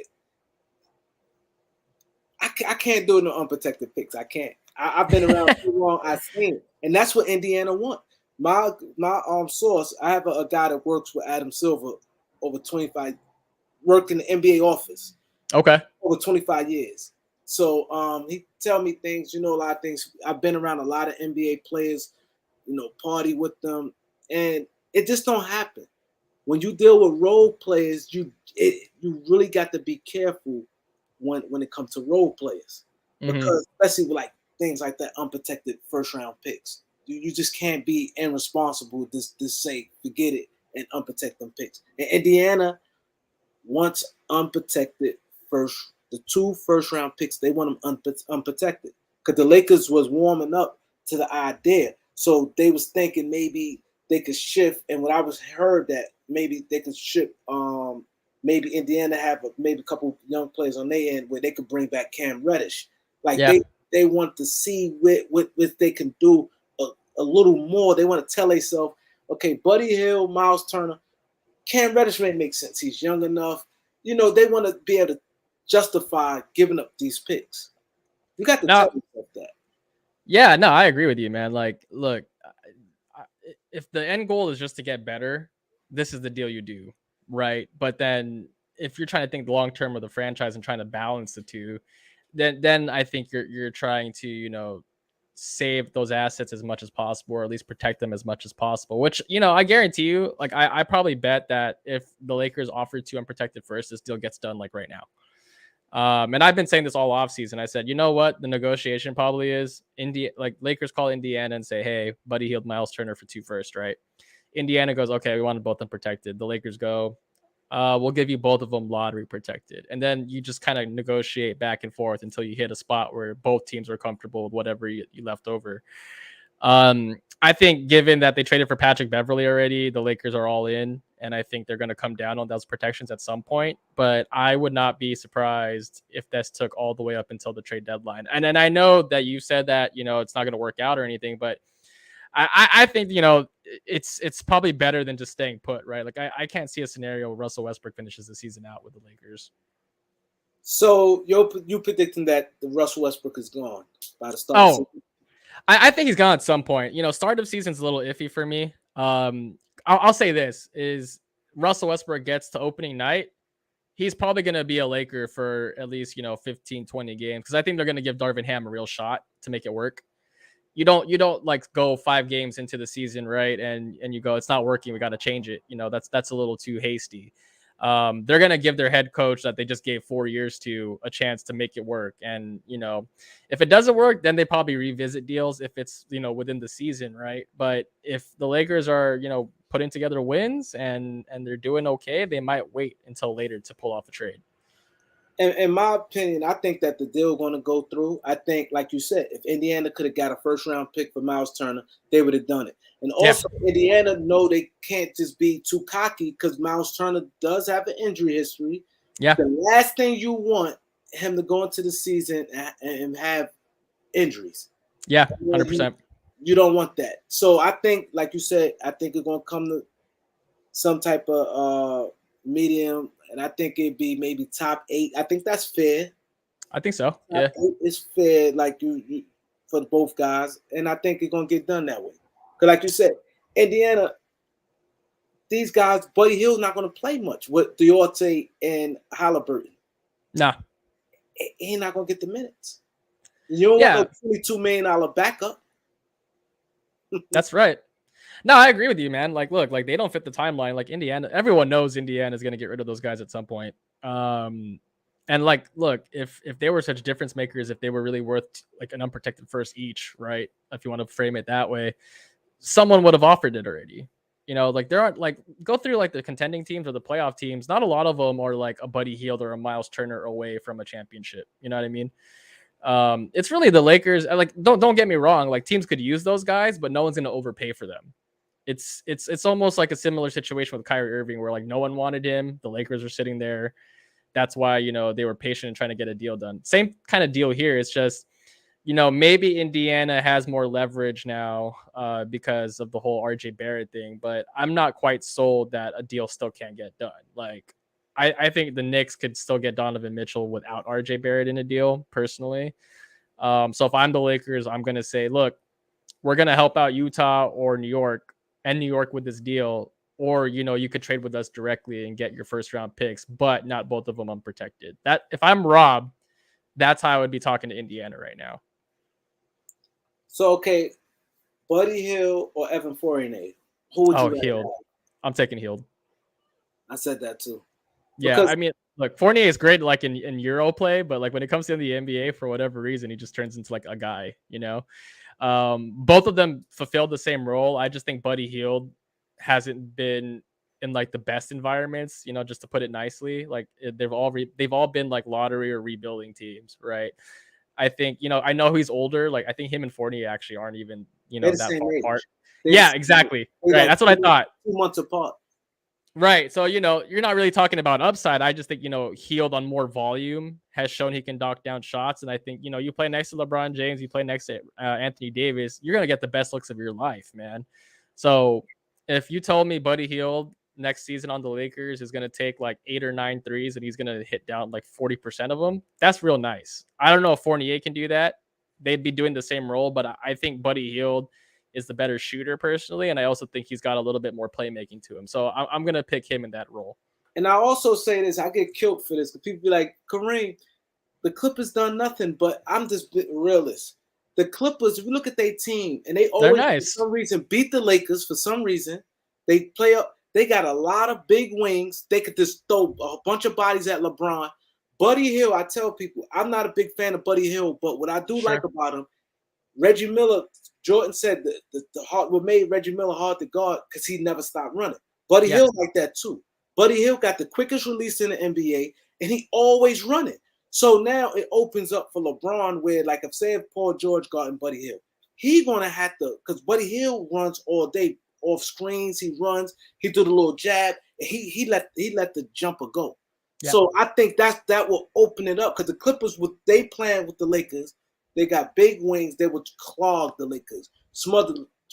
I can't do no unprotected picks. I can't. I've been around too long. I've seen it, and that's what Indiana want. My source. I have a guy that works with Adam Silver over 25, worked in the NBA office. Okay. Over 25 years. So he tell me things. A lot of things. I've been around a lot of NBA players. Party with them, and it just don't happen. When you deal with role players, you really got to be careful when it comes to role players, because especially with like things like that unprotected first round picks, you just can't be irresponsible. Just say forget it and unprotect them picks. And Indiana wants unprotected the 2 first round picks. They want them unprotected because the Lakers was warming up to the idea, so they was thinking maybe they could shift. And what I was heard that maybe they could ship, maybe Indiana have maybe a couple young players on their end where they could bring back Cam Reddish. Like, they want to see what they can do a little more. They want to tell themselves, okay, Buddy Hield, Miles Turner, Cam Reddish may make sense. He's young enough. They want to be able to justify giving up these picks. You got to tell yourself that. Yeah, no, I agree with you, man. Like, look, if the end goal is just to get better, this is the deal you do, right? But then if you're trying to think long term of the franchise and trying to balance the two, then I think you're trying to save those assets as much as possible, or at least protect them as much as possible. Which I guarantee you, like, I probably bet that if the Lakers offered to unprotected first, this deal gets done like right now. And I've been saying this all off season. I said, you know what? The negotiation probably is Lakers call Indiana and say, hey, Buddy Hield, Miles Turner for 2 first, right? Indiana goes, okay, we want both of them protected. The Lakers go, we'll give you both of them lottery protected. And then you just kind of negotiate back and forth until you hit a spot where both teams are comfortable with whatever you left over. I think given that they traded for Patrick Beverley already, the Lakers are all in. and I think they're going to come down on those protections at some point. But I would not be surprised if this took all the way up until the trade deadline. And I know that you said that, you know, it's not going to work out or anything, but I think, you know, it's probably better than just staying put, right? Like I can't see a scenario where Russell Westbrook finishes the season out with the Lakers. So you predicting that the Russell Westbrook is gone by the start of the season? I think he's gone at some point. You know, start of season's a little iffy for me. I'll say this is Russell Westbrook gets to opening night, he's probably going to be a Laker for at least, you know, 15, 20 games. Cause I think they're going to give Darvin Ham a real shot to make it work. You don't like go 5 games into the season, right? And you go, it's not working, we got to change it. You know, that's a little too hasty. They're going to give their head coach that they just gave 4 years to a chance to make it work. And, you know, if it doesn't work, then they probably revisit deals if it's, you know, within the season, right? But if the Lakers are, you know, putting together wins and they're doing okay, they might wait until later to pull off a trade. In my opinion, I think that the deal going to go through. I think, like you said, if Indiana could have got a first-round pick for Miles Turner, they would have done it. And also, Indiana know they can't just be too cocky because Miles Turner does have an injury history. Yeah. The last thing you want him to go into the season and have injuries. Yeah, 100%. You don't want that. So I think, like you said, I think it's going to come to some type of medium, and I think it'd be maybe top 8. I think that's fair. I think so. Yeah, it's fair, like you for both guys, and I think it's gonna get done that way. Because, like you said, Indiana, these guys, Buddy Hill's not gonna play much with Duarte and Halliburton. Nah, he's not gonna get the minutes. You don't want a $22 million backup. That's right. No, I agree with you, man. Like, look, like they don't fit the timeline. Like Indiana, everyone knows Indiana is going to get rid of those guys at some point. And like, look, if they were such difference makers, if they were really worth like an unprotected first each, right? If you want to frame it that way, someone would have offered it already. You know, like there aren't like go through like the contending teams or the playoff teams. Not a lot of them are like a Buddy Hield or a Miles Turner away from a championship. You know what I mean? It's really the Lakers. Like, don't get me wrong. Like teams could use those guys, but no one's going to overpay for them. It's almost like a similar situation with Kyrie Irving where like no one wanted him. The Lakers are sitting there. That's why, you know, they were patient in trying to get a deal done. Same kind of deal here. It's just, you know, maybe Indiana has more leverage now because of the whole RJ Barrett thing, but I'm not quite sold that a deal still can't get done. Like I think the Knicks could still get Donovan Mitchell without RJ Barrett in a deal personally. So if I'm the Lakers, I'm going to say, look, we're going to help out Utah or New York with this deal, or, you know, you could trade with us directly and get your first round picks, but not both of them unprotected. That if I'm Rob, that's how I would be talking to Indiana right now. So, okay, Buddy Hield or Evan Fournier? Who would you Hield. I'm taking Hield. I said that too. Yeah, I mean, look, Fournier is great like in Euro play, but like when it comes to the NBA, for whatever reason, he just turns into like a guy, you know? Both of them fulfilled the same role. I just think Buddy Hield hasn't been in like the best environments, you know, just to put it nicely. Like they've all been like lottery or rebuilding teams, right? I think, you know, I know he's older. Like I think him and Fournier actually aren't even, you know, that far apart. Yeah, exactly. Right. That's what I thought. 2 months apart. Right. So, you know, you're not really talking about upside. I just think, you know, Hield on more volume has shown he can knock down shots. And I think, you know, you play next to LeBron James, you play next to Anthony Davis, you're going to get the best looks of your life, man. So if you told me Buddy Hield next season on the Lakers is going to take like 8 or 9 threes and he's going to hit down like 40% of them, that's real nice. I don't know if Fournier can do that. They'd be doing the same role, but I think Buddy Hield is the better shooter personally, and I also think he's got a little bit more playmaking to him. So I'm going to pick him in that role. And I also say this, I get killed for this, because people be like, Kareem, the Clippers done nothing, but I'm just realist. The Clippers, if you look at their team, and they always, nice. for some reason, beat the Lakers for some reason. They play up. They got a lot of big wings. They could just throw a bunch of bodies at LeBron. Buddy Hield, I tell people, I'm not a big fan of Buddy Hield, but what I do like about him, Reggie Miller, Jordan said the heart what made Reggie Miller hard to guard because he never stopped running. Buddy Hield like that too. Buddy Hield got the quickest release in the NBA, and he always running. So now it opens up for LeBron, where like if Paul George guarding Buddy Hield, he gonna have to, because Buddy Hield runs all day. off screens. He runs. He do the little jab. He let the jumper go. Yeah. So I think that will open it up because the Clippers, with they playing with the Lakers, they got big wings. They would clog the Lakers,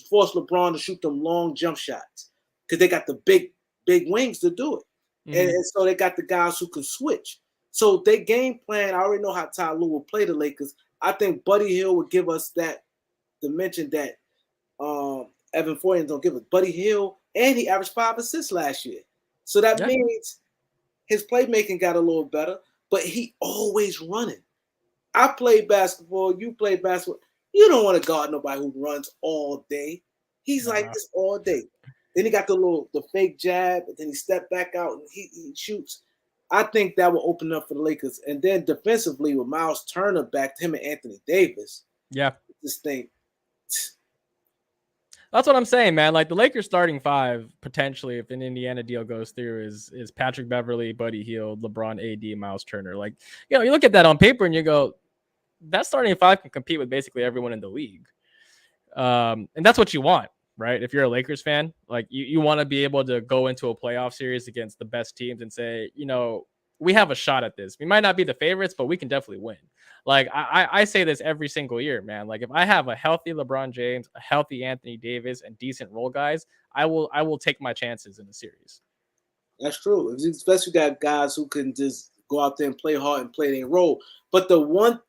force LeBron to shoot them long jump shots because they got the big wings to do it, and so they got the guys who can switch. So they game plan. I already know how Ty Lue will play the Lakers. I think Buddy Hield would give us that dimension that Evan Fournier don't give us. Buddy Hield, and he averaged 5 assists last year, so that means his playmaking got a little better, but he always running. I play basketball. You play basketball. You don't want to guard nobody who runs all day. He's like this all day. Then he got the fake jab, and then he stepped back out and he shoots. I think that will open up for the Lakers. And then defensively with Miles Turner back to him and Anthony Davis. Yeah. This thing. That's what I'm saying, man. Like the Lakers starting 5 potentially, if an Indiana deal goes through, is Patrick Beverley, Buddy Hield, LeBron, AD, Miles Turner. Like, you look at that on paper and you go, that starting 5 can compete with basically everyone in the league. And that's what you want, right? If you're a Lakers fan, like you want to be able to go into a playoff series against the best teams and say, we have a shot at this. We might not be the favorites, but we can definitely win. Like I say this every single year, man. Like if I have a healthy LeBron James, a healthy Anthony Davis, and decent role guys, I will take my chances in the series. That's true. Especially got guys who can just go out there and play hard and play their role. But the one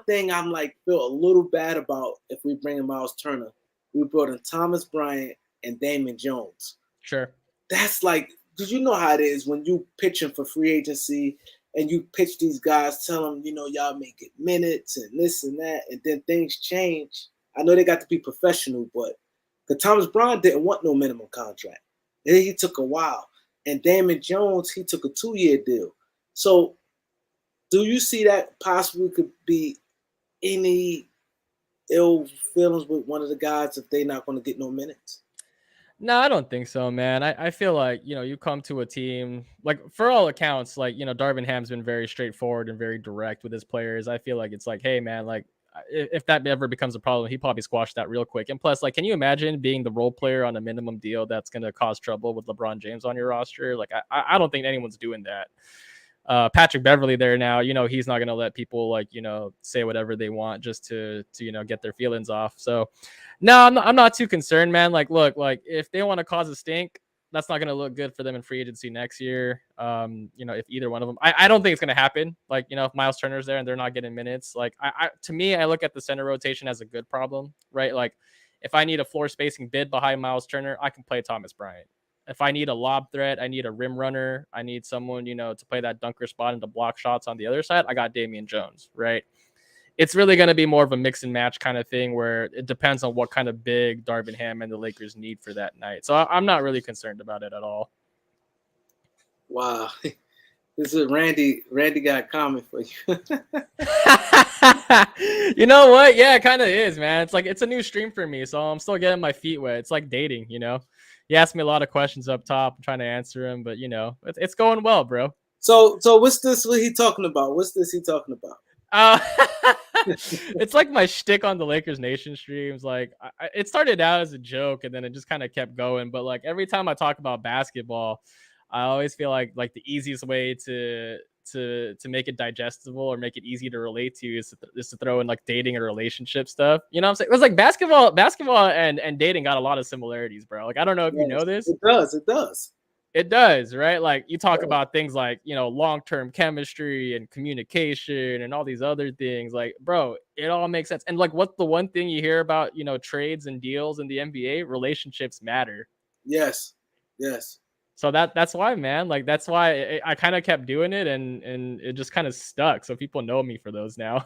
thing I'm like feel a little bad about if we bring in Miles Turner, we brought in Thomas Bryant and Damon Jones. Sure. That's like, because you know how it is when you pitching for free agency and you pitch these guys, tell them, y'all may get minutes and this and that, and then things change. I know they got to be professional, but because Thomas Bryant didn't want no minimum contract. And then he took a while. And Damon Jones, he took a 2-year deal. So do you see that possibly could be any ill feelings with one of the guys if they're not going to get no minutes? No, I don't think so, man. I feel like, you come to a team, like for all accounts, like, Darvin Ham's been very straightforward and very direct with his players. I feel like it's like, hey, man, like if that ever becomes a problem, he probably squashed that real quick. And plus, like, can you imagine being the role player on a minimum deal that's going to cause trouble with LeBron James on your roster? Like, I don't think anyone's doing that. Patrick Beverley there now, he's not going to let people like, say whatever they want just to get their feelings off. So no, I'm not too concerned, man. Like, look, like if they want to cause a stink, that's not going to look good for them in free agency next year. If either one of them, I don't think it's going to happen. Like, if Miles Turner's there and they're not getting minutes, like to me, I look at the center rotation as a good problem, right? Like if I need a floor spacing bid behind Miles Turner, I can play Thomas Bryant. If I need a lob threat, I need a rim runner, I need someone, to play that dunker spot and to block shots on the other side, I got Damian Jones, right? It's really going to be more of a mix and match kind of thing where it depends on what kind of big Darvin Ham and the Lakers need for that night. So I'm not really concerned about it at all. Wow. This is Randy got a comment for you. You know what? Yeah, it kind of is, man. It's like, it's a new stream for me, so I'm still getting my feet wet. It's like dating, You asked me a lot of questions up top. I'm trying to answer them, but it's going well, bro. So what's this? What he talking about? What's this he talking about? It's like my shtick on the Lakers Nation streams. Like it started out as a joke, and then it just kind of kept going. But like every time I talk about basketball, I always feel like the easiest way to make it digestible or make it easy to relate to is to throw in like dating and relationship stuff. You know what I'm saying? It was like basketball and dating got a lot of similarities, bro. Like I don't know if you know this. It does, right? Like you talk about things like, long-term chemistry and communication and all these other things. Like, bro, it all makes sense. And like, what's the one thing you hear about, trades and deals in the NBA? Relationships matter. Yes. So that's why, man. Like that's why I kind of kept doing it, and it just kind of stuck. So people know me for those now.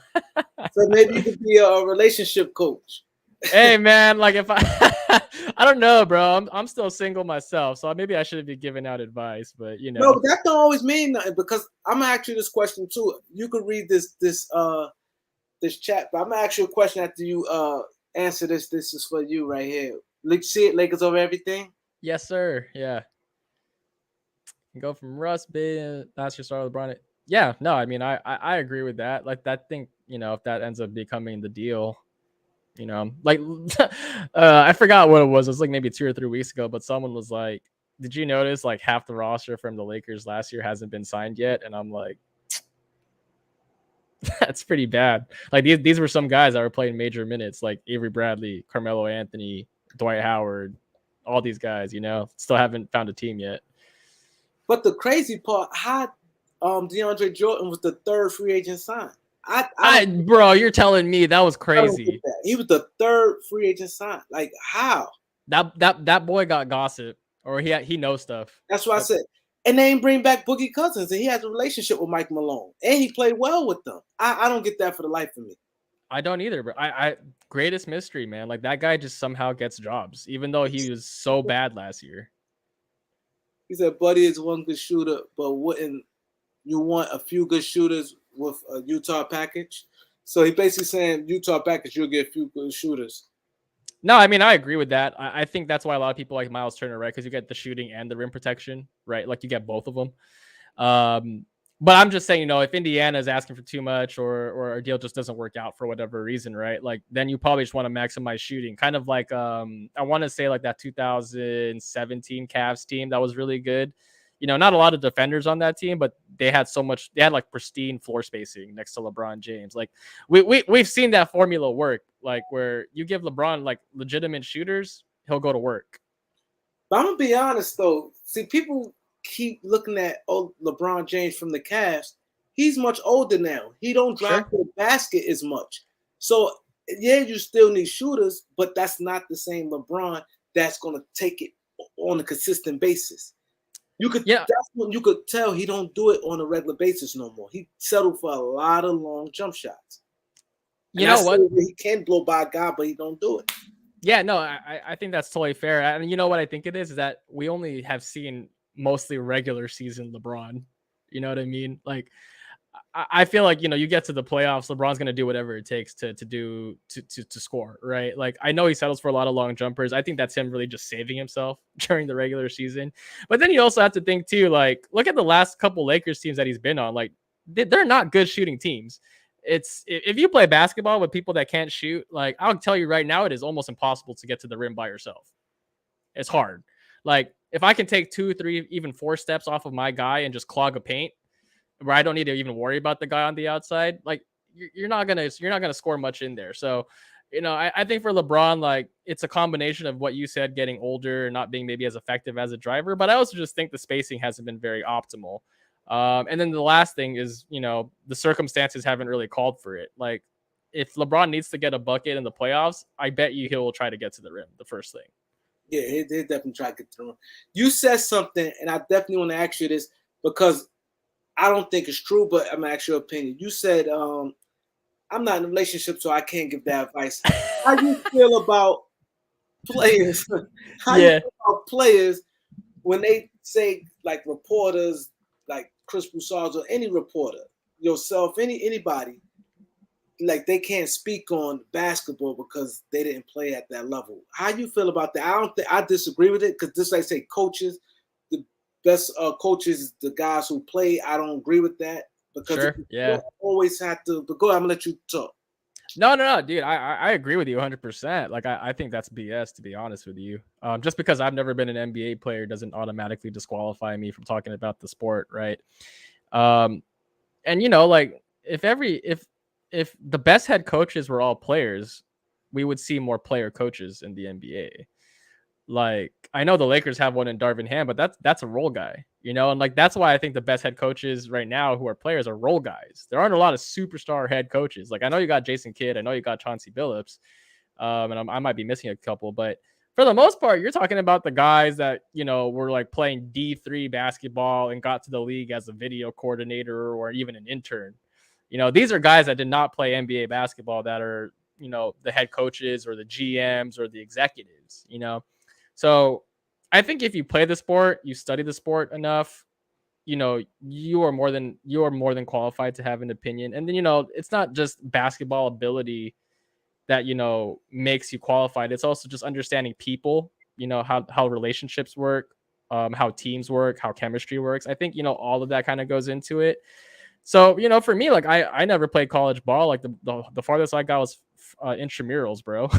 So maybe you could be a relationship coach. Hey, man. Like if I don't know, bro. I'm still single myself, so maybe I shouldn't be giving out advice. But no, but that don't always mean nothing because I'm gonna ask you this question too. You could read this chat, but I'm gonna ask you a question after you answer this. This is for you right here. See it, Lakers over everything. Yes, sir. Yeah. Go from Russ being that's your star LeBron. Yeah, no, I mean I agree with that. Like that thing, if that ends up becoming the deal, You know, like I forgot what it was. It was like maybe 2 or 3 weeks ago, but someone was like, "Did you notice like half the roster from the Lakers last year hasn't been signed yet?" And I'm like, "That's pretty bad." Like these were some guys that were playing major minutes, like Avery Bradley, Carmelo Anthony, Dwight Howard, all these guys. You know, still haven't found a team yet. But the crazy part, how DeAndre Jordan was the third free agent signed. Bro, you're telling me that was I don't get crazy. that. He was the third free agent signed. Like how? That boy got gossip, or he knows stuff. That's what I said. And they ain't bring back Boogie Cousins, and he has a relationship with Mike Malone, and he played well with them. I don't get that for the life of me. I don't either, but I greatest mystery, man. Like that guy just somehow gets jobs, even though he was so bad last year. He said Buddy is one good shooter, but wouldn't you want a few good shooters with a Utah package? So he basically saying Utah package, you'll get a few good shooters. No, I mean I agree with that. I think that's why a lot of people like Miles Turner, right? Because you get the shooting and the rim protection, right? Like you get both of them. But I'm just saying, you know, if Indiana is asking for too much or a deal just doesn't work out for whatever reason, right? Like then you probably just want to maximize shooting. Kind of like I want to say like that 2017 Cavs team that was really good. You know, not a lot of defenders on that team, but they had like pristine floor spacing next to LeBron James. Like we've seen that formula work, like where you give LeBron like legitimate shooters, he'll go to work. But I'm gonna be honest though. See, people keep looking at LeBron James from the Cavs. He's much older now. He don't drive to the basket as much. So yeah, you still need shooters, but that's not the same LeBron that's gonna take it on a consistent basis. That's when you could tell he don't do it on a regular basis no more. He settled for a lot of long jump shots. You know what? He can blow by a guy, but he don't do it. Yeah, no, I think that's totally fair. And you know what I think it is that we only have seen mostly regular season LeBron. You know what I mean? Like I feel like, you know, you get to the playoffs, LeBron's going to do whatever it takes to score, right? Like I know he settles for a lot of long jumpers. I think that's him really just saving himself during the regular season. But then you also have to think too, like look at the last couple Lakers teams that he's been on. Like they're not good shooting teams. It's if you play basketball with people that can't shoot, like I'll tell you right now, it is almost impossible to get to the rim by yourself. It's hard. Like if I can take 2, 3, even 4 steps off of my guy and just clog a paint, where I don't need to even worry about the guy on the outside, like you're not gonna score much in there. So, you know, I think for LeBron, like it's a combination of what you said, getting older and not being maybe as effective as a driver, but I also just think the spacing hasn't been very optimal. And then the last thing is, you know, the circumstances haven't really called for it. Like if LeBron needs to get a bucket in the playoffs, I bet you he'll try to get to the rim the first thing. Yeah, he definitely try to get to the rim. You said something, and I definitely want to ask you this because I don't think it's true, but I'm gonna ask your opinion. You said I'm not in a relationship, so I can't give that advice. How do you feel about players? How do you feel about players when they say like reporters, like Chris Broussard or any reporter, yourself, anybody, like they can't speak on basketball because they didn't play at that level. How you feel about that? I disagree with it because just like I say, coaches, the best coaches, the guys who play. I don't agree with that because you always have to. But go ahead, I'm gonna let you talk. No, dude. I agree with you 100%. Like I think that's BS, to be honest with you. Just because I've never been an NBA player doesn't automatically disqualify me from talking about the sport, right? And you know, like if the best head coaches were all players, we would see more player coaches in the NBA. Like I know the Lakers have one in Darvin Ham, but that's a role guy, you know, and like that's why I think the best head coaches right now who are players are role guys. There aren't a lot of superstar head coaches. Like I know you got Jason Kidd, I know you got Chauncey Billups, and I might be missing a couple, but for the most part, you're talking about the guys that, you know, were like playing D3 basketball and got to the league as a video coordinator or even an intern. You know, these are guys that did not play NBA basketball that are, you know, the head coaches or the GMs or the executives, you know. So I think if you play the sport, you study the sport enough, you know, you are more than qualified to have an opinion. And then, you know, it's not just basketball ability that, you know, makes you qualified. It's also just understanding people, you know, how relationships work, how teams work, how chemistry works. I think, you know, all of that kind of goes into it. So, for me, like I never played college ball. Like the farthest I got was intramurals, bro.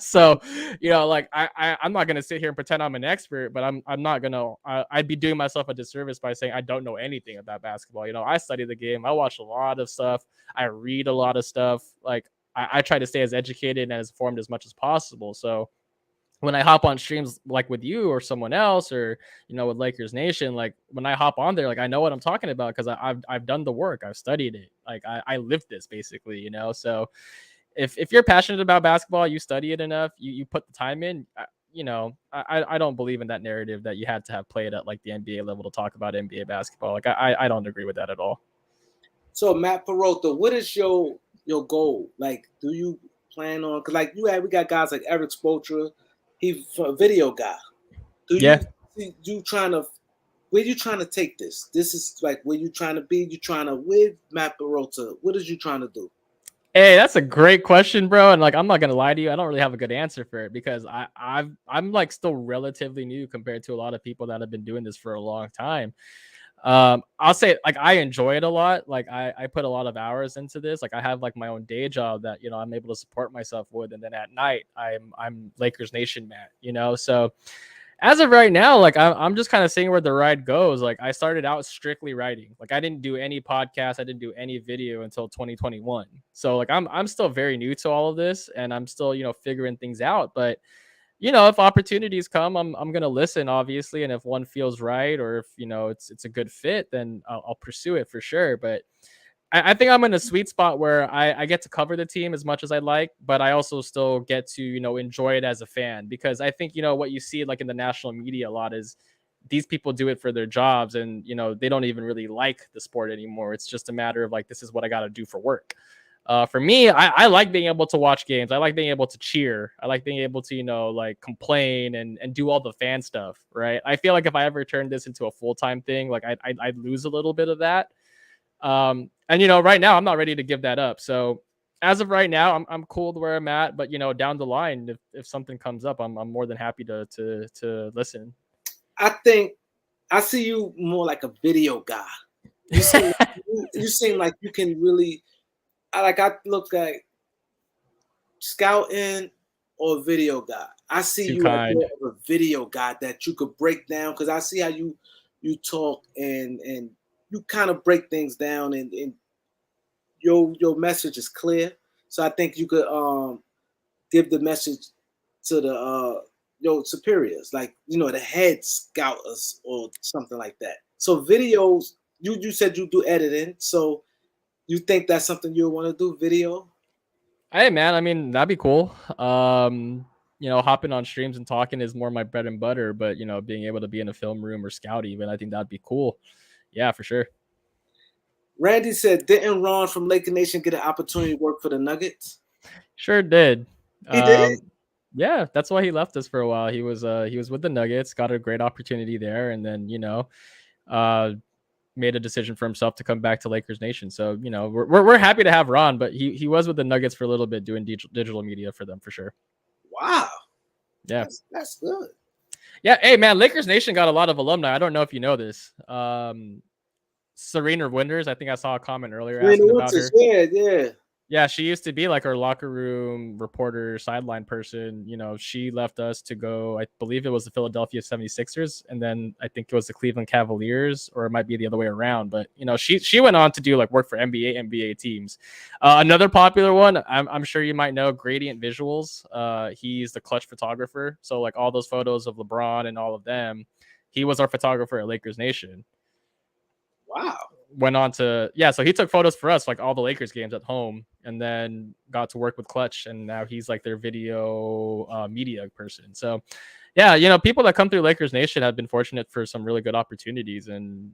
So, like I'm not gonna sit here and pretend I'm an expert, but I'm not gonna. I'd be doing myself a disservice by saying I don't know anything about basketball. I study the game. I watch a lot of stuff. I read a lot of stuff. Like I try to stay as educated and as informed as much as possible. So when I hop on streams like with you or someone else, or with Lakers Nation, like when I hop on there, like I know what I'm talking about because I've done the work, I've studied it, like I lived this basically. So if you're passionate about basketball, you study it enough, you put the time in. I don't believe in that narrative that you had to have played at like the NBA level to talk about NBA basketball. Like I don't agree with that at all. So Matt Peralta, what is your goal? Like, do you plan on? Because like we got guys like Eric Spoelstra, he's a video guy. Do Yeah. you trying to? Where you trying to take this? This is like where you trying to be. You trying to with Matt Peralta? What is you trying to do? Hey, that's a great question, bro. And like, I'm not gonna lie to you, I don't really have a good answer for it because I'm like still relatively new compared to a lot of people that have been doing this for a long time. I'll say like I enjoy it a lot. Like I put a lot of hours into this. Like I have like my own day job that I'm able to support myself with, and then at night I'm Lakers Nation Matt. So as of right now, like I'm just kind of seeing where the ride goes. Like I started out strictly writing. Like I didn't do any podcast, I didn't do any video until 2021. So like I'm still very new to all of this, and I'm still figuring things out. But if opportunities come, I'm gonna listen, obviously, and if one feels right, or if it's a good fit, then I'll pursue it for sure. But I think I'm in a sweet spot where I get to cover the team as much as I like, but I also still get to enjoy it as a fan, because I think what you see like in the national media a lot is these people do it for their jobs, and they don't even really like the sport anymore. It's just a matter of like, this is what I got to do for work. For me, I like being able to watch games. I like being able to cheer. I like being able to, like complain and do all the fan stuff, right? I feel like if I ever turned this into a full-time thing, like I'd lose a little bit of that. And right now I'm not ready to give that up. So as of right now, I'm cool with where I'm at. But down the line, if something comes up, I'm more than happy to listen. I think I see you more like a video guy. You seem like you can really. I look at scouting or video guy. I see you as more of a video guy that you could break down, because I see how you talk and you kind of break things down, and your message is clear. So I think you could give the message to the your superiors, like the head scouters or something like that. So videos, you said you do editing, so you think that's something you want to do, video? Hey man, I mean, that'd be cool. Hopping on streams and talking is more my bread and butter, but being able to be in a film room or scout even, I think that'd be cool. Yeah, for sure. Randy said, didn't Ron from Laker Nation get an opportunity to work for the Nuggets? Sure did. He did? Yeah, that's why he left us for a while. He was with the Nuggets, got a great opportunity there, and then made a decision for himself to come back to Lakers Nation. So we're happy to have Ron, but he was with the Nuggets for a little bit doing digital media for them for sure. Wow. Yeah, that's good. Yeah, hey man, Lakers Nation got a lot of alumni. I don't know if you know this. Serena Winters, I think I saw a comment earlier asking about her. Yeah, she used to be like our locker room reporter, sideline person. She left us to go, I believe it was the Philadelphia 76ers, and then I think it was the Cleveland Cavaliers, or it might be the other way around. But, she went on to do like work for NBA teams. Another popular one, I'm sure you might know, Gradient Visuals. He's the clutch photographer. So like all those photos of LeBron and all of them, he was our photographer at Lakers Nation. Wow. Went on to, so he took photos for us, like all the Lakers games at home, and then got to work with Clutch, and now he's like their video media person. So yeah, people that come through Lakers Nation have been fortunate for some really good opportunities, and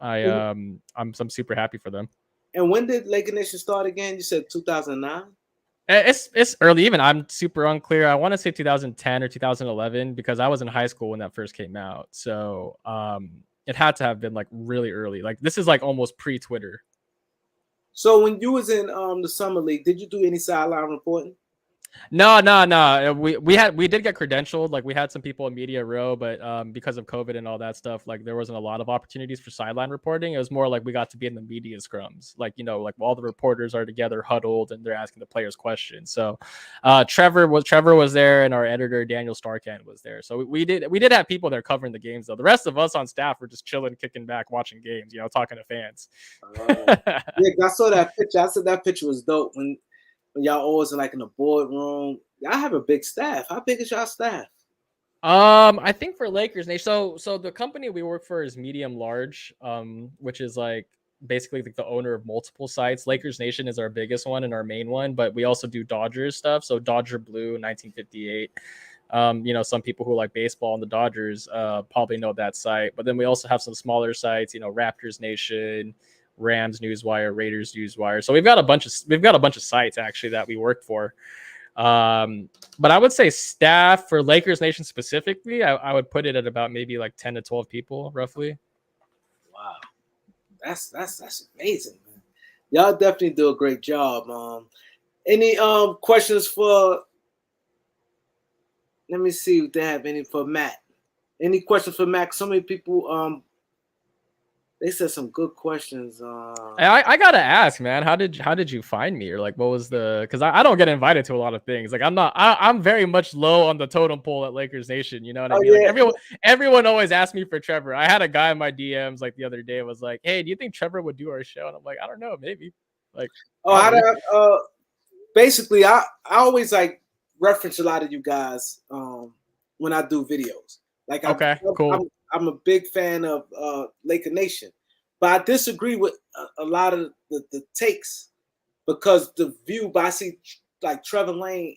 I'm super happy for them. And when did Lakers Nation start again? You said 2009? It's early. Even I'm super unclear. I want to say 2010 or 2011, because I was in high school when that first came out. So it had to have been like really early. Like this is like almost pre-Twitter. So when you was in the summer league, did you do any sideline reporting? No. We did get credentialed. Like we had some people in media row, but because of COVID and all that stuff, like there wasn't a lot of opportunities for sideline reporting. It was more like we got to be in the media scrums, like like all the reporters are together huddled and they're asking the players questions. So Trevor was there, and our editor Daniel Starkand was there. So we did have people there covering the games though. The rest of us on staff were just chilling, kicking back, watching games, talking to fans. Yeah, I saw that picture. I said that picture was dope when y'all always in like in the boardroom. Y'all have a big staff. How big is y'all staff? I think for Lakers Nation, so the company we work for is medium large, which is like basically like the owner of multiple sites. Lakers Nation is our biggest one and our main one, but we also do Dodgers stuff. So Dodger Blue 1958. Some people who like baseball and the Dodgers probably know that site. But then we also have some smaller sites, Raptors Nation, Rams Newswire, Raiders Newswire. So we've got a bunch of sites actually that we work for. But I would say staff for Lakers Nation specifically, I would put it at about maybe like 10 to 12 people roughly. Wow. That's amazing, man. Y'all definitely do a great job. Any questions for, let me see if they have any for Matt. Any questions for Matt? So many people they said some good questions. I gotta ask, man, how did you find me, or like what was because I don't get invited to a lot of things. Like I'm very much low on the totem pole at Lakers Nation. You know what I mean? Yeah. Like everyone always asks me for Trevor. I had a guy in my DMs like the other day was like, "Hey, do you think Trevor would do our show?" And I'm like, I don't know, maybe. Like, basically I always like reference a lot of you guys when I do videos. Like cool. I'm a big fan of Laker Nation, but I disagree with a lot of the takes because the view. But I see like Trevor Lane,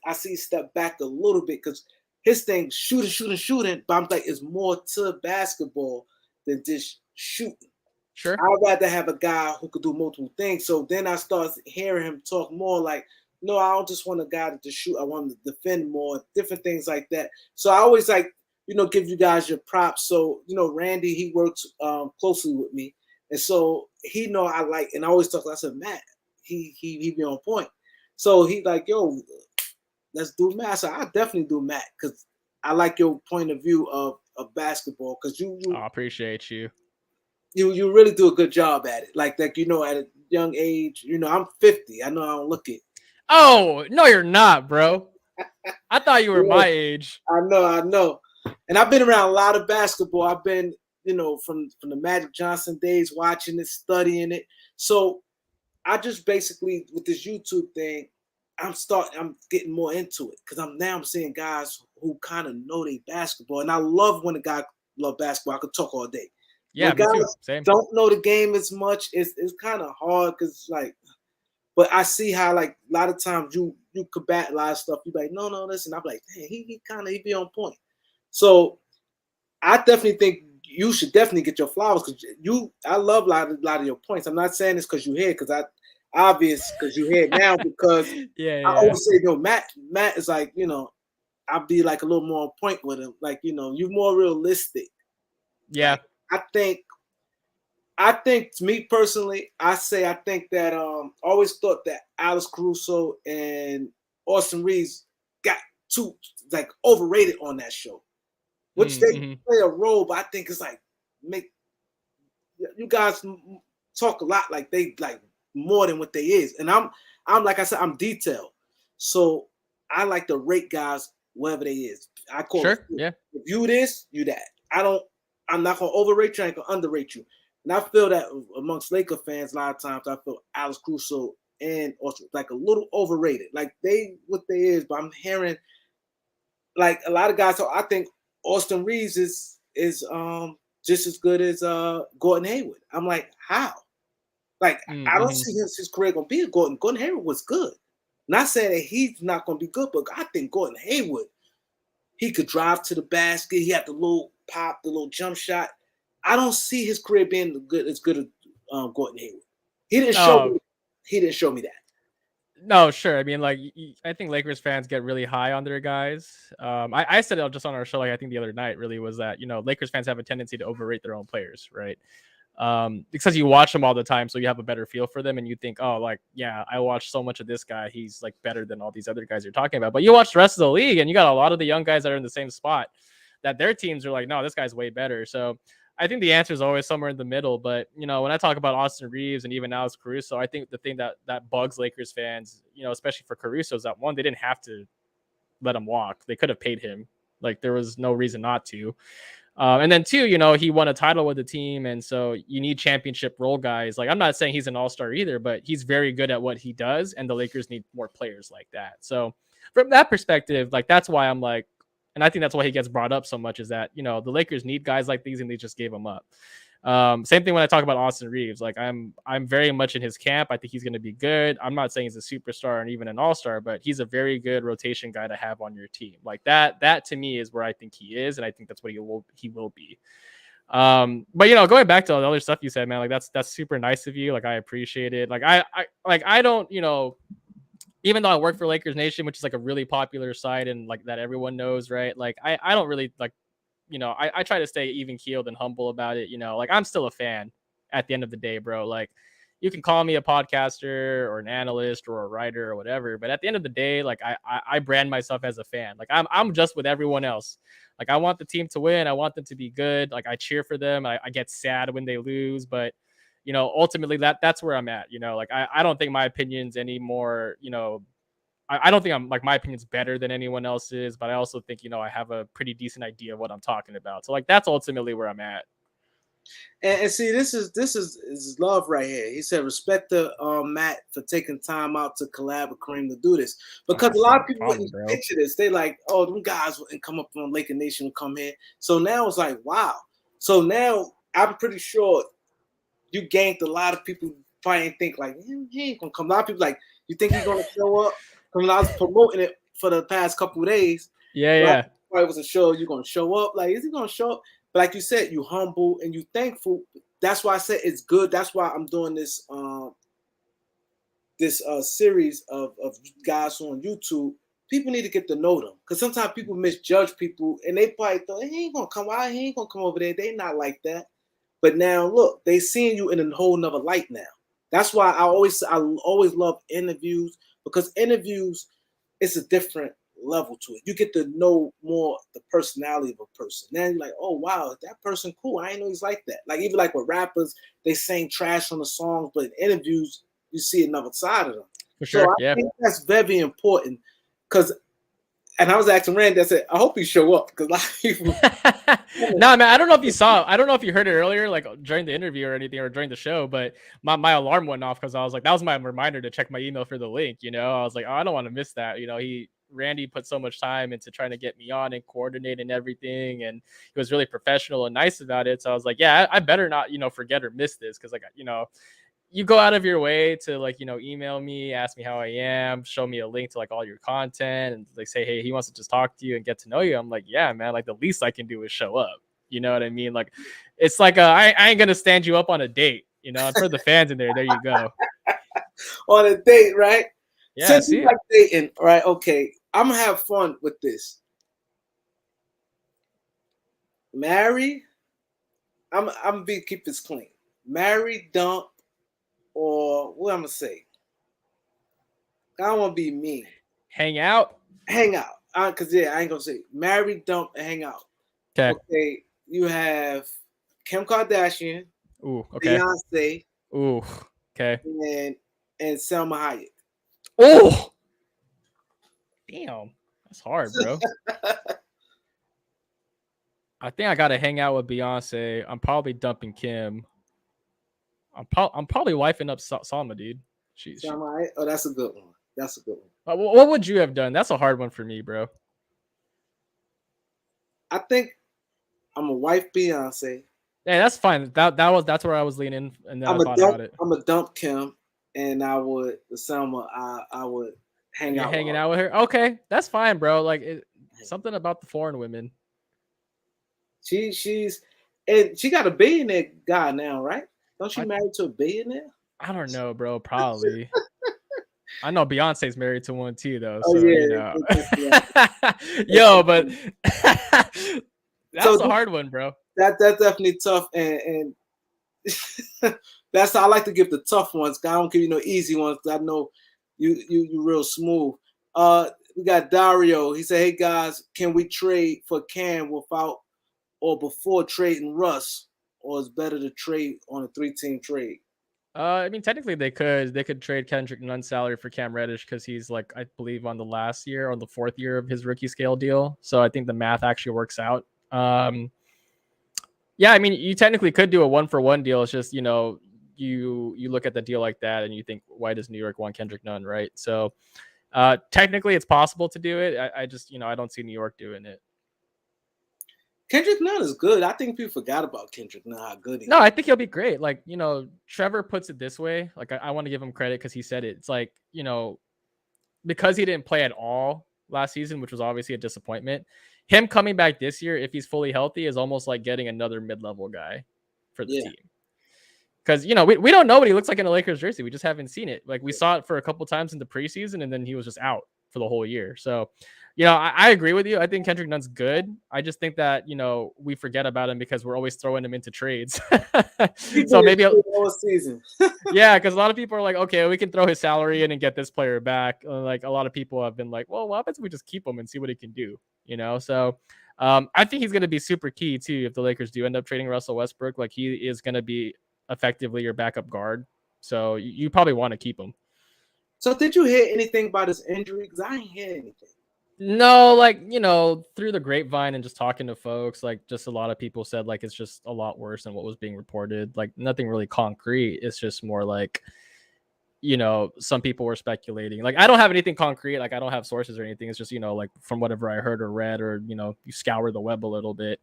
I see step back a little bit because his thing shooting. But I'm like, it's more to basketball than just shooting. Sure. I'd rather have a guy who could do multiple things. So then I start hearing him talk more like, no, I don't just want a guy to shoot. I want him to defend more, different things like that. So I always like, give you guys your props. So, Randy, he works closely with me. And so he know I like, and I always talk, I said, Matt, he be on point. So he like, yo, let's do Matt. So I definitely do Matt because I like your point of view of basketball because I appreciate you. You really do a good job at it. Like at a young age, I'm 50. I know I don't look it. Oh, no, you're not, bro. I thought you were my age. I know. And I've been around a lot of basketball. I've been, from the Magic Johnson days, watching it, studying it. So I just basically, with this YouTube thing, I'm getting more into it because I'm seeing guys who kind of know they basketball. And I love when a guy love basketball. I could talk all day. Yeah, when guys me too. Same. Don't know the game as much, it's kind of hard because like, but I see how like a lot of times you combat a lot of stuff. You like, no, listen. I'm like, hey, he be on point. So I definitely think you should definitely get your flowers because I love a lot of your points. I'm not saying this because you here because obvious because you here now because yeah. I always say, Matt is like, I'll be like a little more on point with him. Like, you're more realistic. Yeah. Like, I think to me personally, I think that always thought that Alex Caruso and Austin Reeves got too like overrated on that show. Which they play a role, but I think it's like you guys talk a lot like they like more than what they is. And I'm like I said, I'm detailed. So I like to rate guys wherever they is. I call it. Yeah. If you this, you that. I'm not gonna overrate you, I ain't gonna underrate you. And I feel that amongst Laker fans, a lot of times I feel Alex Caruso and Austin like a little overrated. Like they what they is, but I'm hearing like a lot of guys. So I think Austin Reeves is just as good as Gordon Hayward. I'm like, how? Like I don't see his career gonna be a Gordon. Gordon Hayward was good. Not saying that he's not gonna be good, but I think Gordon Hayward, he could drive to the basket. He had the little pop, the little jump shot. I don't see his career being as good as Gordon Hayward. He didn't show me that. No, sure. I mean, like, I think Lakers fans get really high on their guys. I said it just on our show, like I think the other night, really was that Lakers fans have a tendency to overrate their own players, right? Because you watch them all the time, so you have a better feel for them, and you think, oh, like, yeah, I watched so much of this guy, he's like better than all these other guys you're talking about. But you watch the rest of the league, and you got a lot of the young guys that are in the same spot that their teams are like, no, this guy's way better. So I think the answer is always somewhere in the middle. But when I talk about Austin Reeves and even now it's Caruso, I think the thing that bugs Lakers fans, especially for Caruso, is that one, they didn't have to let him walk. They could have paid him. Like, there was no reason not to. And then two, he won a title with the team. And so you need championship role guys. Like, I'm not saying he's an all-star either, but he's very good at what he does. And the Lakers need more players like that. So from that perspective, like, that's why I'm like, and I think that's why he gets brought up so much, is that, the Lakers need guys like these, and they just gave him up. Same thing when I talk about Austin Reeves. Like, I'm very much in his camp. I think he's going to be good. I'm not saying he's a superstar and even an all-star, but he's a very good rotation guy to have on your team. Like, that to me is where I think he is, and I think that's what he will be. But going back to all the other stuff you said, man, like, that's super nice of you. Like, I appreciate it. Like, I don't, even though I work for Lakers Nation, which is like a really popular site and like that everyone knows, right? Like, I don't really like, I try to stay even keeled and humble about it. Like, I'm still a fan at the end of the day, bro. Like, you can call me a podcaster or an analyst or a writer or whatever, but at the end of the day, like, I brand myself as a fan. Like, I'm just with everyone else. Like, I want the team to win. I want them to be good. Like, I cheer for them. I get sad when they lose, but ultimately that's where I'm at. Like, I don't think my opinion's any more, I don't think I'm like, my opinion's better than anyone else's, but I also think, I have a pretty decent idea of what I'm talking about. So, like, that's ultimately where I'm at. And see, this is love right here. He said, respect the Matt for taking time out to collab with Kareem to do this. Because a lot of people wouldn't picture this. They like, oh, them guys wouldn't come up on Laker Nation and come here. So now it's like, wow. So now I'm pretty sure you gained a lot of people probably think like, he ain't gonna come. A lot of people like, you think he's gonna show up? When I was promoting it for the past couple of days. Yeah. It was a show. You're gonna show up. Like, is he gonna show up? But like you said, you humble and you thankful. That's why I said it's good. That's why I'm doing this series of guys on YouTube. People need to get to know them, because sometimes people misjudge people and they probably thought, he ain't gonna come out. He ain't gonna come over there. They not like that. But now look, they seeing you in a whole nother light now. That's why I always love interviews, because interviews, it's a different level to it. You get to know more the personality of a person. Now you're like, oh wow, that person cool. I didn't know he's like that. Like, even like with rappers, they sing trash on the songs, but in interviews, you see another side of them. For sure. So I think that's very important, because. And I was asking Randy, I said, I hope he show up, because a lot of people. Nah, man, I don't know if you saw. I don't know if you heard it earlier, like during the interview or anything, or during the show. But my alarm went off, because I was like, that was my reminder to check my email for the link. I was like, oh, I don't want to miss that. Randy put so much time into trying to get me on and coordinate and everything, and he was really professional and nice about it. So I was like, yeah, I better not, forget or miss this, because like, you go out of your way to like, email me, ask me how I am, show me a link to like all your content, and like say, hey, he wants to just talk to you and get to know you. I'm like, yeah, man, like the least I can do is show up. You know what I mean? Like, it's like, I ain't going to stand you up on a date, and for the fans in there you go. On a date, right? Yeah. Since you like dating, right? Okay, I'm going to have fun with this. Marry, I'm going to keep this clean. Marry, dump, or what I'm gonna say? I don't want to be mean. Hang out. Cause I ain't gonna say marry, dump, and hang out. Okay. You have Kim Kardashian. Ooh. Okay. Beyonce. Ooh. Okay. And Selma Hayek. Oh. Damn, that's hard, bro. I think I gotta hang out with Beyonce. I'm probably dumping Kim. I'm probably wifing up Salma, dude. Salma, oh, that's a good one. What would you have done? That's a hard one for me, bro. I think I'm a wife Beyonce. Yeah, that's fine. That's where I was leaning, and then I thought about it. I'm a dump Kim, and I would Selma. I would hang out. Hanging out with her. Okay, that's fine, bro. Like, something about the foreign women. She's and she got a billionaire guy now, right? Don't you married to a billionaire? I don't know, bro. Probably. I know Beyonce's married to one too, though. Oh, so, yeah. Yo, but that's a hard one, bro. That's definitely tough. And That's how I like to give the tough ones. I don't give you no easy ones. I know you real smooth. We got Dario. He said, "Hey guys, can we trade for Cam without or before trading Russ, or it's better to trade on a 3-team trade?" I mean, technically they could trade Kendrick Nunn's salary for Cam Reddish because he's like, I believe, on the last year or the fourth year of his rookie scale deal. So I think the math actually works out. Yeah, I mean, you technically could do a 1-for-1 deal. It's just, you look at the deal like that and you think, why does New York want Kendrick Nunn, right? So technically it's possible to do it. I just, I don't see New York doing it. Kendrick Nunn is good. I think people forgot about Kendrick Nunn, how good he is. No, I think he'll be great. Like, Trevor puts it this way. Like, I want to give him credit because he said it. It's like, because he didn't play at all last season, which was obviously a disappointment, him coming back this year, if he's fully healthy, is almost like getting another mid-level guy for the team. Because, we don't know what he looks like in a Lakers jersey. We just haven't seen it. Like, we saw it for a couple times in the preseason, and then he was just out for the whole year. So, I agree with you. I think Kendrick Nunn's good. I just think that, we forget about him because we're always throwing him into trades. So maybe all season. Yeah, because a lot of people are like, okay, we can throw his salary in and get this player back. Like, a lot of people have been like, well, what happens if we just keep him and see what he can do? So I think he's going to be super key too if the Lakers do end up trading Russell Westbrook. Like, he is going to be effectively your backup guard. So you probably want to keep him. So did you hear anything about his injury? Because I ain't hear anything. No, like, through the grapevine and just talking to folks, like, just a lot of people said, like, it's just a lot worse than what was being reported. Like, nothing really concrete. It's just more like, some people were speculating. Like, I don't have anything concrete. Like, I don't have sources or anything. It's just, like, from whatever I heard or read, or, you scour the web a little bit.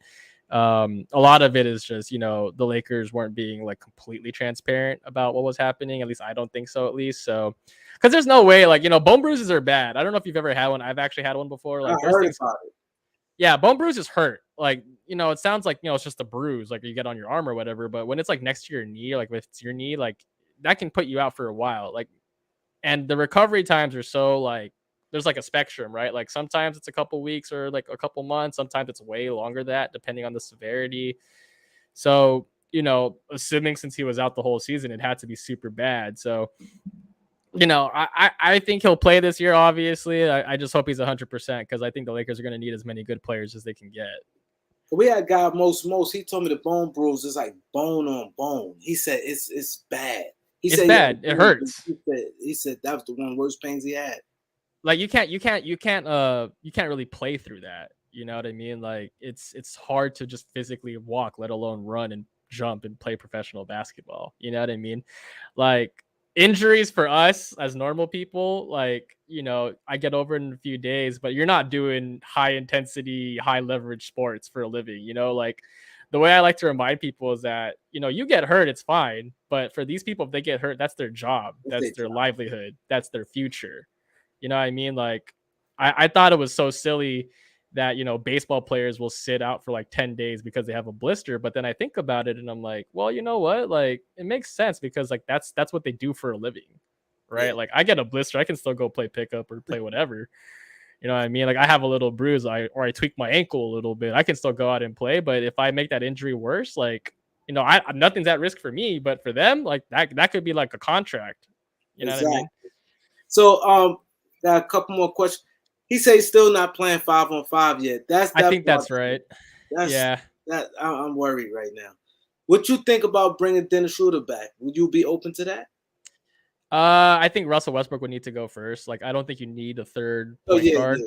A lot of it is just, the Lakers weren't being like completely transparent about what was happening. At least I don't think so, at least. So, because there's no way, like, bone bruises are bad. I don't know if you've ever had one. I've actually had one before. Like, I heard about it. Yeah, bone bruises hurt. Like, it sounds like, it's just a bruise, like you get on your arm or whatever. But when it's like next to your knee, like if it's your knee, like that can put you out for a while. Like, and the recovery times are so like, there's like a spectrum, right? Like, sometimes it's a couple weeks or like a couple months. Sometimes it's way longer than that, depending on the severity. So, assuming since he was out the whole season, it had to be super bad. So, I think he'll play this year, obviously. I just hope he's 100% because I think the Lakers are going to need as many good players as they can get. We had a guy, most, he told me the bone bruise is like bone on bone. He said it's bad. It's bad. It hurts. He said that was the one of the worst pains he had. Like, you can't really play through that. You know what I mean? Like, it's hard to just physically walk, let alone run and jump and play professional basketball. You know what I mean? Like, injuries for us as normal people, like, I get over it in a few days, but you're not doing high intensity, high leverage sports for a living. Like, the way I like to remind people is that, you get hurt, it's fine. But for these people, if they get hurt, that's their job. That's their livelihood. That's their future. You know what I mean? Like, I thought it was so silly that, baseball players will sit out for like 10 days because they have a blister. But then I think about it and I'm like, well, you know what? Like, it makes sense because like, that's what they do for a living, right? Yeah. Like, I get a blister, I can still go play pickup or play whatever. You know what I mean? Like, I have a little bruise or I tweak my ankle a little bit, I can still go out and play. But if I make that injury worse, like, nothing's at risk for me, but for them, like that could be like a contract. You know what I mean? So, got a couple more questions. He says he's still not playing 5-on-5 yet. I think that's right. I'm worried right now. What you think about bringing Dennis Schroeder back? Would you be open to that? I think Russell Westbrook would need to go first. Like, I don't think you need a third point guard.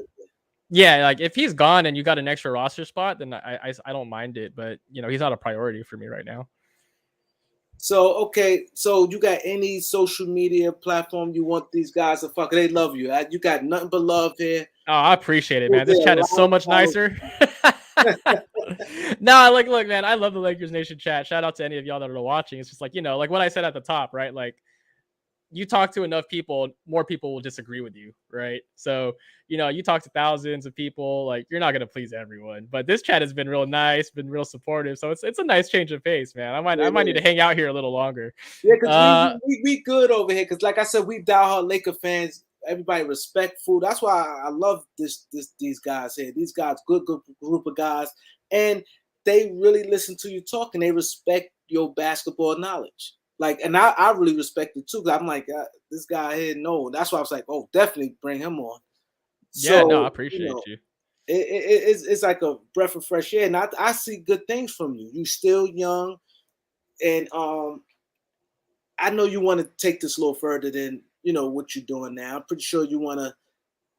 Yeah, like if he's gone and you got an extra roster spot, then I don't mind it. But he's not a priority for me right now. So, okay, so you got any social media platform you want these guys to fuck? They love you. You got nothing but love here. Oh, I appreciate it, man. This chat is so much nicer. No, like, look, man, I love the Lakers Nation chat. Shout out to any of y'all that are watching. It's just like, like what I said at the top, right? Like, you talk to enough people, more people will disagree with you, right? So, you talk to thousands of people, like, you're not going to please everyone. But this chat has been real nice, been real supportive. So it's a nice change of pace, man. I might need to hang out here a little longer. Yeah, because we good over here. Because like I said, we diehard Laker fans. Everybody respectful. That's why I love these guys here. These guys, good group of guys. And they really listen to you talk and they respect your basketball knowledge. Like, and I really respect it too. Cause I'm like, this guy here, no. That's why I was like, oh, definitely bring him on. Yeah, no, I So, appreciate you. it's like a breath of fresh air. And I see good things from you. You still young. And I know you want to take this a little further than, what you're doing now. I'm pretty sure you want to,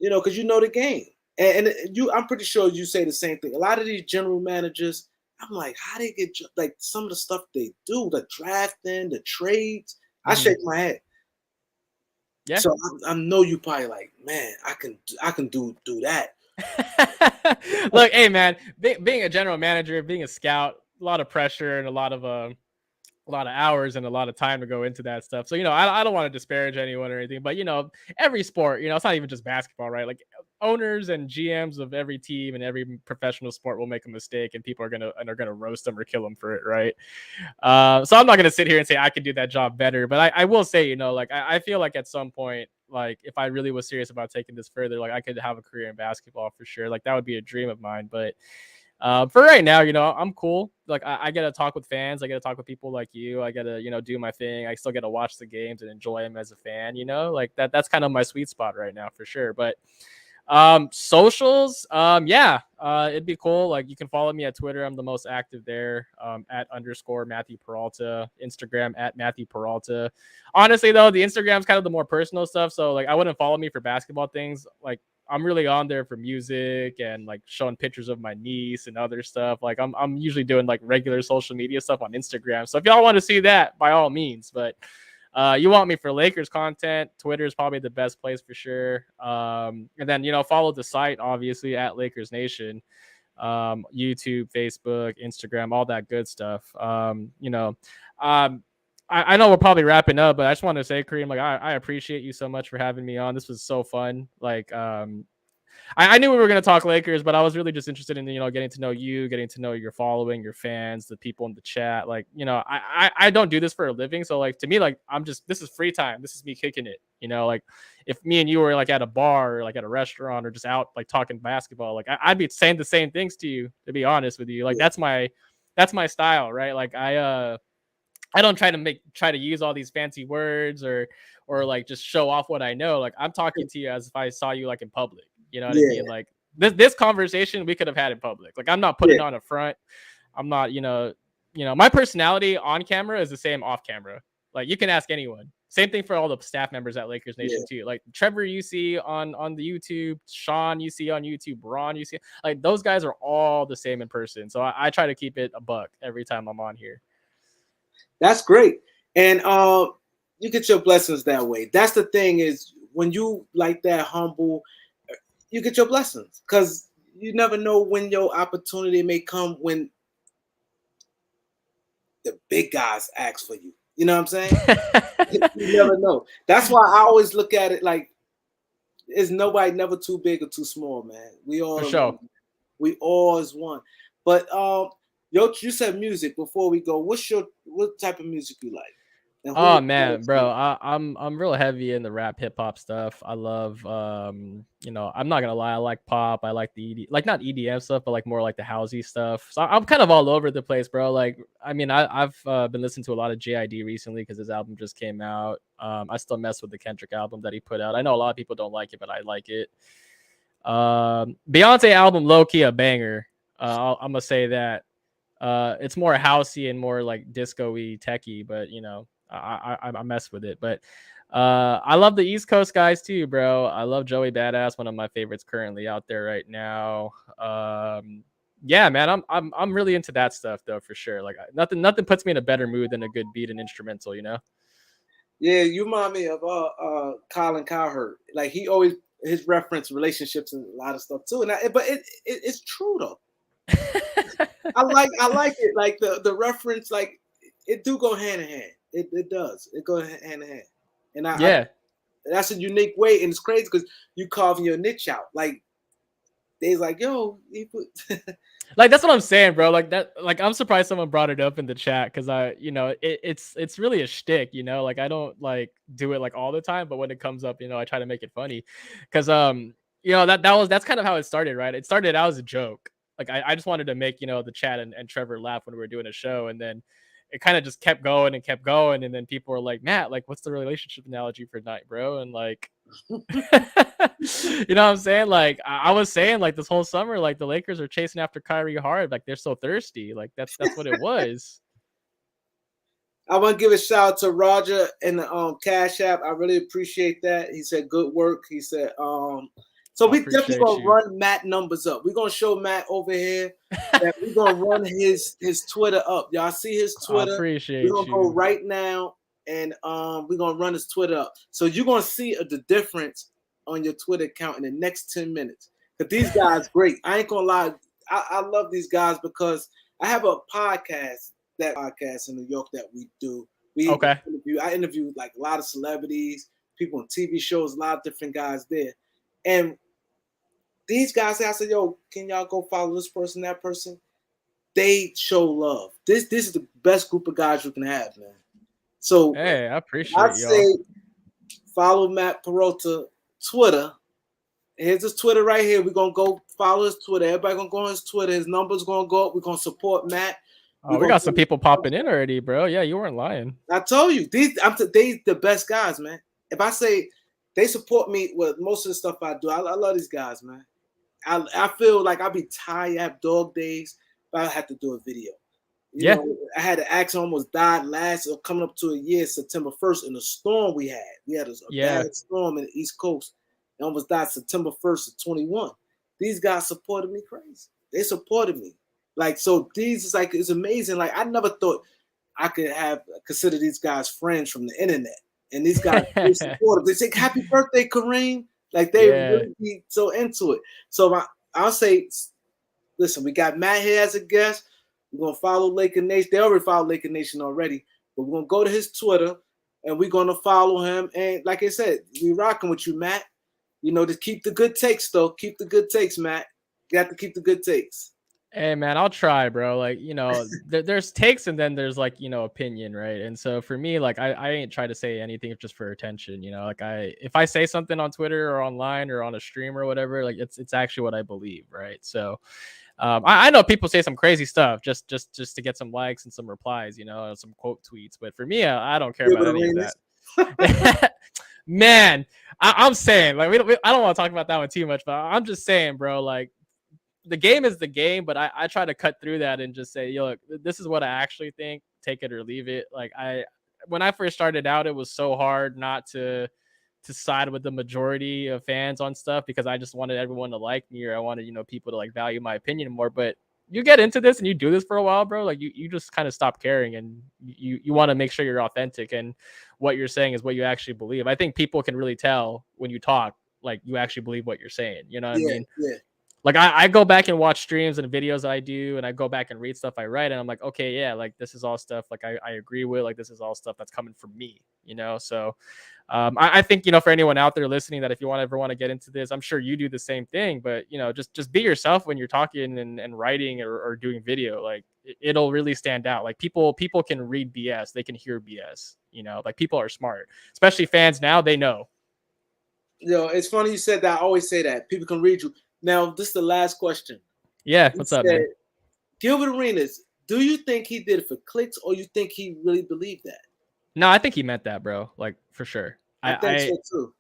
because you know the game. And I'm pretty sure you say the same thing. A lot of these general managers, I'm like, how they get, like, some of the stuff they do, the drafting, the trades. I shake my head. Yeah. So I know you probably like, man, I can do that. Look, hey man, being a general manager, being a scout, a lot of pressure and a lot of hours and a lot of time to go into that stuff. So, I don't want to disparage anyone or anything, but every sport, it's not even just basketball, right? Like owners and GMs of every team and every professional sport will make a mistake and people are gonna roast them or kill them for it, right? So I'm not gonna sit here and say I could do that job better, but I will say, like I feel like at some point, like if I really was serious about taking this further, like I could have a career in basketball for sure. Like that would be a dream of mine, but for right now, I'm cool. Like I get to talk with fans. I get to talk with people like you. I get to, do my thing. I still get to watch the games and enjoy them as a fan, like that's kind of my sweet spot right now for sure. But socials, yeah, it'd be cool. Like you can follow me at Twitter. I'm the most active there, at _ Matthew Peralta, Instagram at Matthew Peralta. Honestly though, the Instagram's kind of the more personal stuff. So like I wouldn't follow me for basketball things. Like I'm really on there for music and like showing pictures of my niece and other stuff. Like I'm usually doing like regular social media stuff on Instagram. So if y'all want to see that, by all means. But you want me for Lakers content, Twitter is probably the best place for sure. And then, follow the site, obviously, at Lakers Nation, YouTube, Facebook, Instagram, all that good stuff. I know we're probably wrapping up, but I just want to say, Kareem, like, I appreciate you so much for having me on. This was so fun. Like, I knew we were going to talk Lakers, but I was really just interested in, getting to know you, getting to know your following, your fans, the people in the chat. Like, I don't do this for a living. So like, to me, like, this is free time. This is me kicking it, like if me and you were like at a bar or like at a restaurant or just out, like talking basketball, like I'd be saying the same things to you, to be honest with you. Like, that's my style, right? Like I don't try to use all these fancy words or like just show off what I know. Like I'm talking to you as if I saw you like in public. You know what I mean? Like this conversation we could have had in public. Like I'm not putting on a front. I'm not, my personality on camera is the same off camera. Like you can ask anyone. Same thing for all the staff members at Lakers Nation too. Like Trevor you see on the YouTube, Sean you see on YouTube, Ron you see, like those guys are all the same in person. So I try to keep it a buck every time I'm on here. That's great. And you get your blessings that way. That's the thing is when you like that humble, you get your blessings because you never know when your opportunity may come when the big guys ask for you. You know what I'm saying? You never know. That's why I always look at it like is nobody never too big or too small, man. We all for sure. We all is one. But you said music before we go. What type of music you like? Oh man, bro, I'm real heavy in the rap hip hop stuff. I love I'm not gonna lie, I like pop. I like the not EDM stuff, but like more like the housey stuff. So I'm kind of all over the place, bro. Like I mean, I've been listening to a lot of JID recently because his album just came out. I still mess with the Kendrick album that he put out. I know a lot of people don't like it, but I like it. Beyonce album, low key a banger. I'm gonna say that. It's more housey and more like disco-y, techy, but I mess with it. But I love the East Coast guys too, bro. I love Joey Badass, one of my favorites currently out there right now. Yeah, man, I'm really into that stuff though, for sure. Like nothing puts me in a better mood than a good beat and instrumental, Yeah, you remind me of Colin Cowherd. Like he always his reference relationships and a lot of stuff too. And but it's true though. I like it. Like the reference, like it do go hand in hand. It does. It goes hand in hand. And that's a unique way. And it's crazy because you carving your niche out. Like they's like, yo, like that's what I'm saying, bro. Like that, like I'm surprised someone brought it up in the chat because it's really a shtick, like I don't like do it like all the time, but when it comes up, I try to make it funny. Cause that's kind of how it started, right? It started out as a joke. Like I just wanted to make, the chat and Trevor laugh when we were doing a show. And then it kind of just kept going and kept going, and then people were like, Matt, like, what's the relationship analogy for night, bro? And like, you know what I'm saying? Like, I was saying, like, this whole summer, like, the Lakers are chasing after Kyrie hard, like they're so thirsty, like that's what it was. I want to give a shout out to Roger and the Cash App. I really appreciate that. He said good work. He said so we definitely gonna run Matt numbers up. We're gonna show Matt over here that we're gonna run his Twitter up. Y'all see his Twitter. I appreciate we're gonna go right now and we're gonna run his Twitter up. So you're gonna see the difference on your Twitter account in the next 10 minutes. But these guys great. I ain't gonna lie. I love these guys because I have a podcast in New York that we do. I interview like a lot of celebrities, people on TV shows, a lot of different guys there. And these guys, I said, yo, can y'all go follow this person, that person? They show love. This is the best group of guys you can have, man. So hey, I appreciate I'd say follow Matt Peralta Twitter. Here's his Twitter right here. We're gonna go follow his Twitter. Everybody gonna go on his Twitter. His number's gonna go up. We're gonna support Matt. Oh, we got some people popping in already, bro. Yeah, you weren't lying. I told you, they the best guys, man. If I say they support me with most of the stuff I do, I love these guys, man. I feel like I'll be tired, I have dog days, but I have to do a video. You know, I had an accident, almost died coming up to a year, September 1st, in a storm we had. We had a bad storm in the East Coast. And almost died September 1st of 21. These guys supported me crazy. They supported me. Like, so these is like, it's amazing. Like, I never thought I could consider these guys friends from the internet. And these guys, they support them. They say, happy birthday, Kareem. Like, they really be so into it. So I'll say, listen, we got Matt here as a guest. We're going to follow Laker Nation. They already followed Laker Nation already. But we're going to go to his Twitter, and we're going to follow him. And like I said, we rocking with you, Matt. You know, just keep the good takes, though. Keep the good takes, Matt. You got to keep the good takes. Hey, man, I'll try, bro. Like, you know, there's takes and then there's like, you know, opinion, right? And so for me, like, I ain't try to say anything just for attention, you know, like if I say something on Twitter or online or on a stream or whatever, like it's actually what I believe, right? So I know people say some crazy stuff just to get some likes and some replies, you know, some quote tweets. But for me, I don't care about any of that. Man, I'm saying, like, I don't want to talk about that one too much, but I'm just saying, bro, like, the game is the game, but I try to cut through that and just say, yo, look, this is what I actually think. Take it or leave it. Like, when I first started out, it was so hard not to side with the majority of fans on stuff because I just wanted everyone to like me, or I wanted, you know, people to like value my opinion more. But you get into this and you do this for a while, bro, like you just kind of stop caring, and you want to make sure you're authentic and what you're saying is what you actually believe. I think people can really tell when you talk, like, you actually believe what you're saying. You know what I mean? Yeah. Like, I go back and watch streams and videos I do, and I go back and read stuff I write, and I'm like, okay, yeah, like, this is all stuff like I agree with, like, this is all stuff that's coming from me, you know? So I think, you know, for anyone out there listening, that if you ever want to get into this, I'm sure you do the same thing, but, you know, just be yourself when you're talking and writing or doing video. Like, it'll really stand out. Like, people can read BS, they can hear BS, you know, like, people are smart, especially fans now, they know. You know, it's funny you said that. I always say that people can read you. Now, this is the last question. Yeah, what's up, man? Gilbert Arenas, do you think he did it for clicks, or you think he really believed that? No, I think he meant that, bro. Like, for sure. I think so too.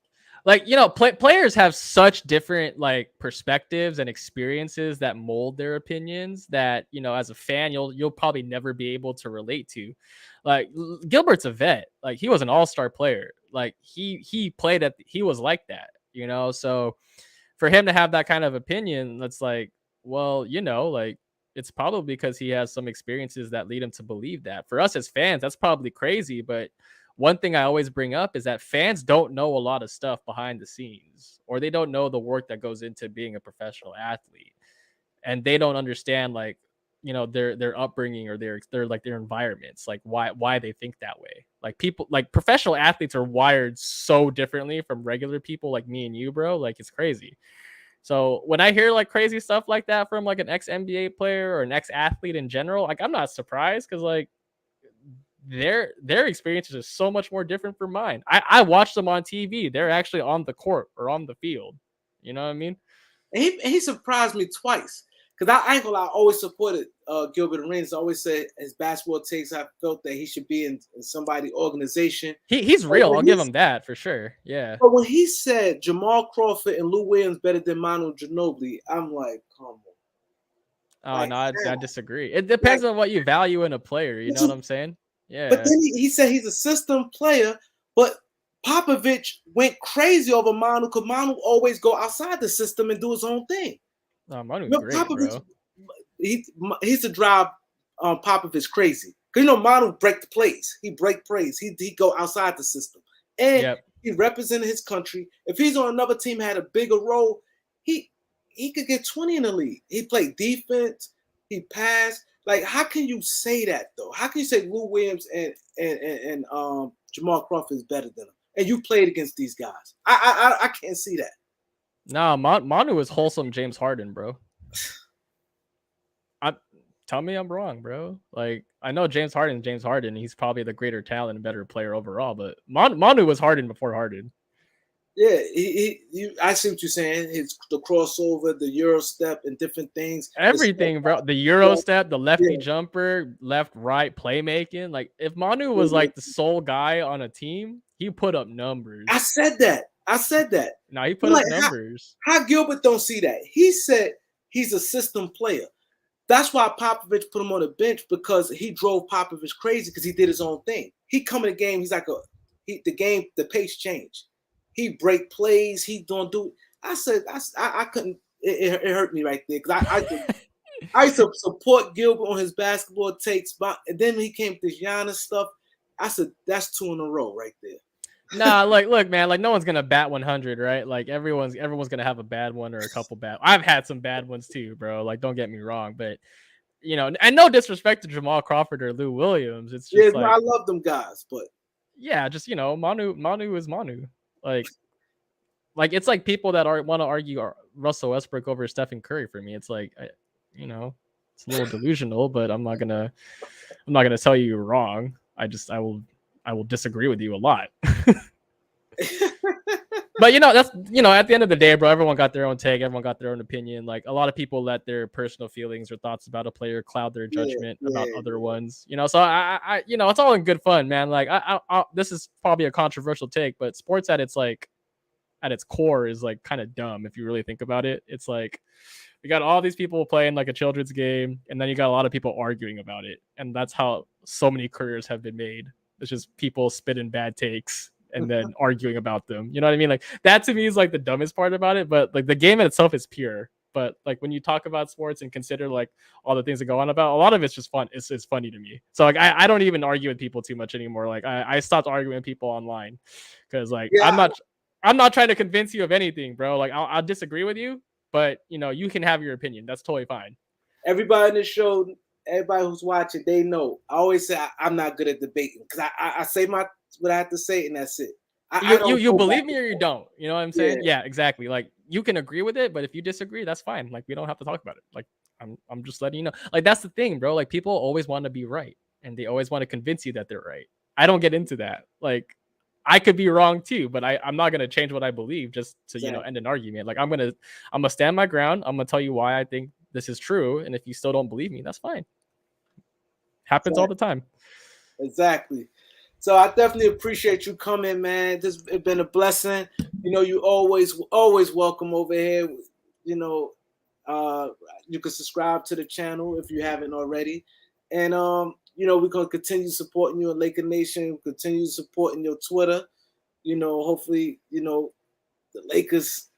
Like, you know, players have such different like perspectives and experiences that mold their opinions that, you know, as a fan, you'll probably never be able to relate to. Like, Gilbert's a vet. Like, he was an all-star player. Like, he played he was like that, you know? So for him to have that kind of opinion, that's like, well, you know, like, it's probably because he has some experiences that lead him to believe that. For us as fans, that's probably crazy. But one thing I always bring up is that fans don't know a lot of stuff behind the scenes, or they don't know the work that goes into being a professional athlete. And they don't understand, like, you know, their upbringing or their like their environments, like why they think that way. Like, people, like, professional athletes are wired so differently from regular people like me and you, bro. Like, it's crazy. So when I hear like crazy stuff like that from like an ex-NBA player or an ex-athlete in general, like, I'm not surprised, because like their experiences are so much more different from mine. I watch them on TV. They're actually on the court or on the field. You know what I mean? And he surprised me twice. because I ain't gonna lie, I always supported Gilbert Arenas. I always said his basketball takes. I felt that he should be in somebody's organization. He's real. I'll give him that for sure. Yeah. But when he said Jamal Crawford and Lou Williams better than Manu Ginobili, I'm like, come on. Oh Like, no, I disagree. It depends on what you value in a player. You know what I'm saying? Yeah. But then he said he's a system player, but Popovich went crazy over Manu because Manu always go outside the system and do his own thing. No, Manu's great, Popovich, bro. He's to drive Popovich crazy. Because, Manu break the plays. He break plays. He go outside the system. And he represented his country. If he's on another team, had a bigger role, he could get 20 in the league. He played defense. He passed. Like, how can you say that though? How can you say Lou Williams and Jamal Crawford is better than him? And you played against these guys. I can't see that. No, Manu is wholesome James Harden, bro. Tell me I'm wrong, bro. Like, I know James Harden. He's probably the greater talent and better player overall, but Manu was Harden before Harden. Yeah, I see what you're saying. The crossover, the Euro step, and different things. Everything, bro. The Euro step, the lefty jumper, left, right, playmaking. Like, if Manu was like the sole guy on a team, he put up numbers. I said that. No, he put up numbers. How Gilbert don't see that? He said he's a system player. That's why Popovich put him on the bench, because he drove Popovich crazy because he did his own thing. He come in the game, he's like the pace changed. He break plays, he don't do. I said I couldn't. It hurt me right there because I used to support Gilbert on his basketball takes, but then he came to this Giannis stuff. I said that's 2 in a row right there. Nah, like, look, man, like, no one's gonna bat 100, right? Like, everyone's gonna have a bad one or a couple bad. I've had some bad ones too, bro. Like, don't get me wrong, but and no disrespect to Jamal Crawford or Lou Williams, it's just I love them guys, but just Manu is Manu. Like it's like people that want to argue Russell Westbrook over Stephen Curry. For me, it's like, it's a little delusional, but I'm not gonna tell you you're wrong. I will disagree with you a lot. But that's at the end of the day, bro, everyone got their own take, everyone got their own opinion. Like, a lot of people let their personal feelings or thoughts about a player cloud their judgment about other ones. So I it's all in good fun, man. Like, I this is probably a controversial take, but sports at its core is like kind of dumb if you really think about it. It's like, we got all these people playing like a children's game, and then you got a lot of people arguing about it, and that's how so many careers have been made. It's just people spitting bad takes and then arguing about them. You know what I mean? Like, that to me is like the dumbest part about it. But like, the game in itself is pure. But like, when you talk about sports and consider like all the things that go on about, a lot of it's just fun. It's funny to me. So like, I don't even argue with people too much anymore. Like, I stopped arguing with people online because like, I'm not trying to convince you of anything, bro. Like, I'll disagree with you, but you can have your opinion. That's totally fine. Everybody in the show, everybody who's watching, they know. I always say I'm not good at debating because I say what I have to say, and that's it. You believe me or you don't. You know what I'm saying? Yeah, exactly. Like, you can agree with it, but if you disagree, that's fine. Like, we don't have to talk about it. Like, I'm just letting you know. Like, that's the thing, bro. Like, people always want to be right, and they always want to convince you that they're right. I don't get into that. Like, I could be wrong too, but I'm not gonna change what I believe just to end an argument. Like, I'm gonna stand my ground. I'm gonna tell you why I think this is true, and if you still don't believe me, that's fine. Happens all the time. Exactly. So I definitely appreciate you coming, man. It's been a blessing. You always welcome over here. You can subscribe to the channel if you haven't already, and we're gonna continue supporting you in Laker Nation. Continue supporting your Twitter. Hopefully, the Lakers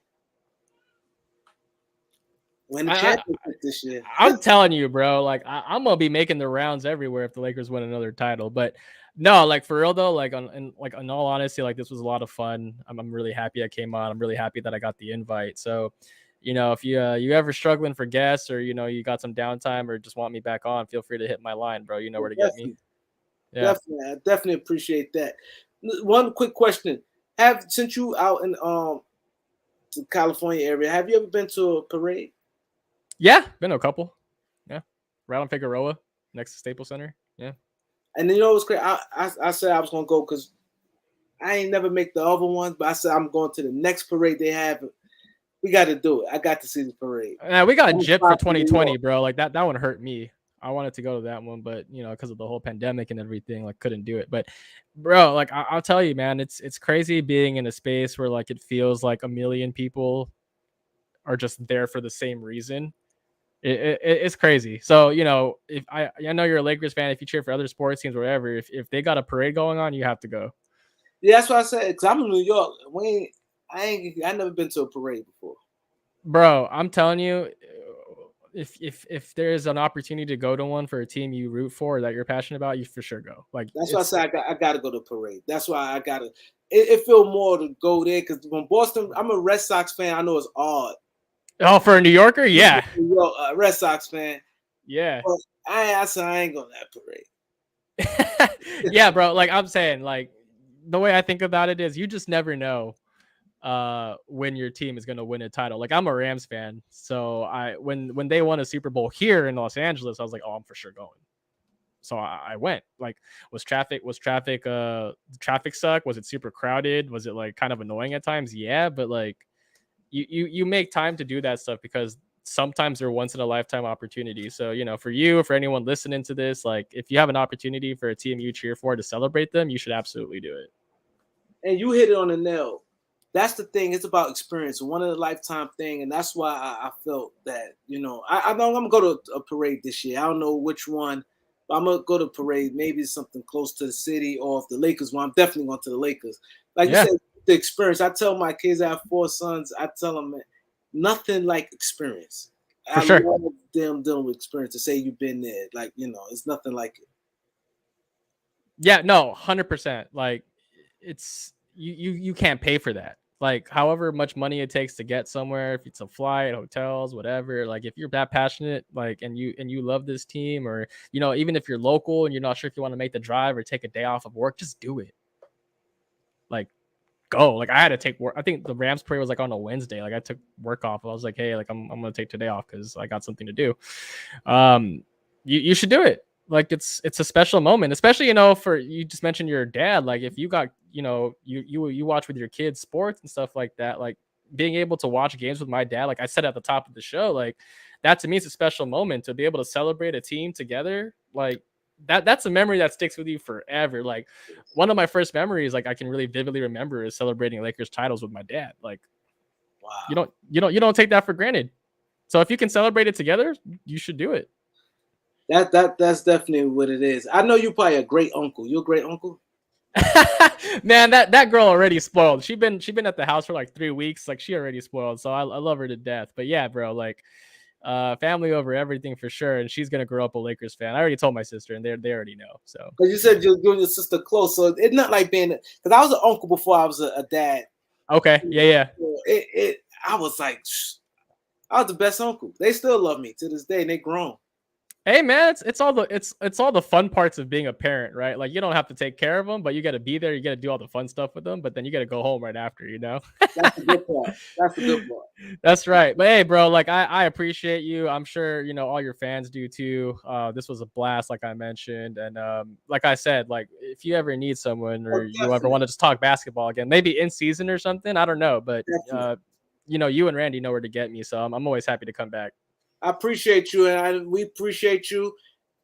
win the championship this year. I'm telling you, bro. Like, I'm gonna be making the rounds everywhere if the Lakers win another title. But no, like, for real though, like, in all honesty, like, this was a lot of fun. I'm really happy I came on. I'm really happy that I got the invite. So, if you ever struggling for guests, or you got some downtime, or just want me back on, feel free to hit my line, bro. You know where to get me. Yeah. Definitely, I definitely appreciate that. One quick question: since you out in the California area, have you ever been to a parade? Yeah, been to a couple. Yeah, right on Figueroa, next to Staples Center. Yeah. And then what's great? I said I was gonna go because I ain't never make the other ones, but I said I'm going to the next parade they have. We got to do it. I got to see the parade. We got I'm gypped for fine for New 2020, York. bro. Like that one hurt me. I wanted to go to that one, but because of the whole pandemic and everything, like couldn't do it. But bro, like I'll tell you, man, it's crazy being in a space where like it feels like a million people are just there for the same reason. It's crazy. So if I know you're a Lakers fan, if you cheer for other sports teams, or whatever, if they got a parade going on, you have to go. Yeah, that's what I said. Because I'm in New York. I never been to a parade before. Bro, I'm telling you, if there's an opportunity to go to one for a team you root for that you're passionate about, you for sure go. Like That's why I said I got to go to the parade. That's why I got to. It feel more to go there because when Boston, I'm a Red Sox fan. I know it's odd. Oh, for a New Yorker, yeah, New York, Red Sox fan. yeah, But I said I ain't going to that parade. yeah, bro. Like I'm saying, like the way I think about it is, you just never know when your team is going to win a title. Like I'm a Rams fan, so when they won a Super Bowl here in Los Angeles, I was like, oh, I'm for sure going. So I went. Like, traffic suck? Was it super crowded? Was it like kind of annoying at times? Yeah, but like you make time to do that stuff because sometimes they're once in a lifetime opportunities. So for anyone listening to this, like if you have an opportunity for a team you cheer for to celebrate them, you should absolutely do it. And you hit it on the nail. That's the thing. It's about experience, one in a lifetime thing, and that's why I felt that I know I'm gonna go to a parade this year. I don't know which one, but I'm gonna go to a parade. Maybe something close to the city, or if the Lakers one, I'm definitely going to the Lakers. Like you said, the experience. I tell my kids, I have 4 sons. I tell them, man, nothing like experience. For sure. love them dealing with experience. To say you've been there, like it's nothing like it. Yeah, no, 100%. Like it's you can't pay for that. Like however much money it takes to get somewhere, if it's a flight, hotels, whatever, like if you're that passionate, like and you love this team, or even if you're local and you're not sure if you want to make the drive or take a day off of work, just do it. Like go. Like I had to take work. I think the Rams parade was like on a Wednesday. Like I took work off. I was like, hey, like I'm gonna take today off because I got something to do. You should do it. Like it's a special moment, especially for you just mentioned your dad. Like if you got you watch with your kids sports and stuff like that, like being able to watch games with my dad, like I said at the top of the show, like that to me is a special moment to be able to celebrate a team together. Like that's a memory that sticks with you forever. Like one of my first memories, like I can really vividly remember, is celebrating Lakers titles with my dad. Like wow, you don't take that for granted. So if you can celebrate it together, you should do it. That's definitely what it is. I know you're probably a great uncle. You're a great uncle. Man, that girl already spoiled. She been at the house for like 3 weeks. Like she already spoiled. So I love her to death. But yeah, bro, like family over everything for sure. And she's gonna grow up a Lakers fan. I already told my sister, and they already know. So because you said you and your sister close, so it's not like being because I was an uncle before I was a dad. Okay, yeah. I was like, I was the best uncle. They still love me to this day, and they grown. Hey man, it's all the fun parts of being a parent, right? Like you don't have to take care of them, but you got to be there. You got to do all the fun stuff with them, but then you got to go home right after, That's the good part. That's the good part. That's right. But hey, bro, like I appreciate you. I'm sure all your fans do too. This was a blast, like I mentioned, and like I said, like if you ever need someone or you ever want to just talk basketball again, maybe in season or something, I don't know, but you and Randy know where to get me, so I'm always happy to come back. I appreciate you, and we appreciate you.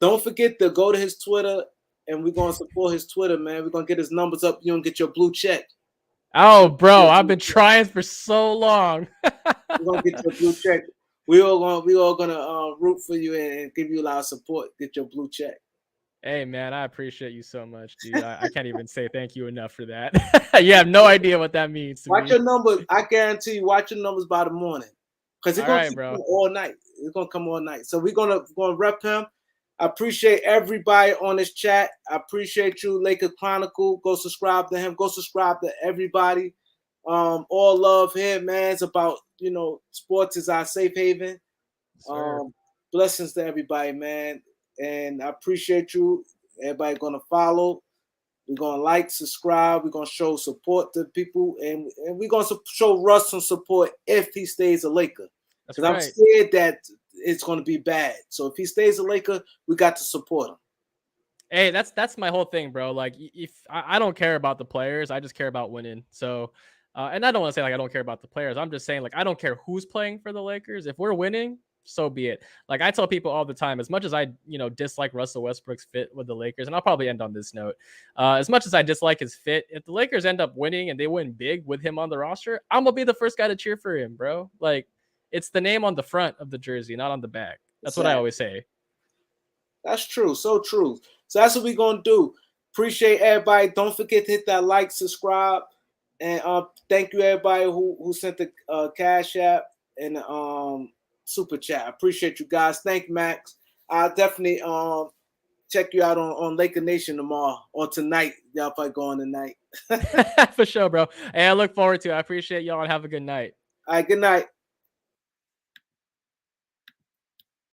Don't forget to go to his Twitter, and we're going to support his Twitter, man. We're going to get his numbers up. You're going to get your blue check. Oh, bro, I've been trying for so long. We're going to get your blue check. We all going to root for you and give you a lot of support. Get your blue check. Hey, man, I appreciate you so much, dude. I can't even say thank you enough for that. You have no idea what that means to watch me. Your numbers. I guarantee you, watch your numbers by the morning. Because it's going to come all night. It's going to come all night. So we're going to rep him. I appreciate everybody on this chat. I appreciate you, Laker Chronicle. Go subscribe to him. Go subscribe to everybody. All love here, man. It's about, sports is our safe haven. Blessings to everybody, man. And I appreciate you. Everybody going to follow. We're going to like, subscribe. We're going to show support to people. And we're going to show Russ some support if he stays a Laker. Because I'm scared that it's going to be bad. So if he stays a Laker, we got to support him. Hey, that's my whole thing, bro. Like, if I don't care about the players, I just care about winning. So And I don't want to say like I don't care about the players. I'm just saying like I don't care who's playing for the Lakers. If we're winning, so be it. Like I tell people all the time, as much as I dislike Russell Westbrook's fit with the Lakers, and I'll probably end on this note. As much as I dislike his fit, if the Lakers end up winning and they win big with him on the roster, I'm gonna be the first guy to cheer for him, bro. Like it's the name on the front of the jersey, not on the back. That's what I always say. That's true. So true. So that's what we're gonna do. Appreciate everybody. Don't forget to hit that like, subscribe, and thank you everybody who sent the Cash App and super chat. I appreciate you guys. Thank you, Max. I'll definitely check you out on Laker Nation tomorrow or tonight. Y'all probably going tonight. For sure, bro. Hey, I look forward to it. I appreciate y'all and have a good night. All right, good night.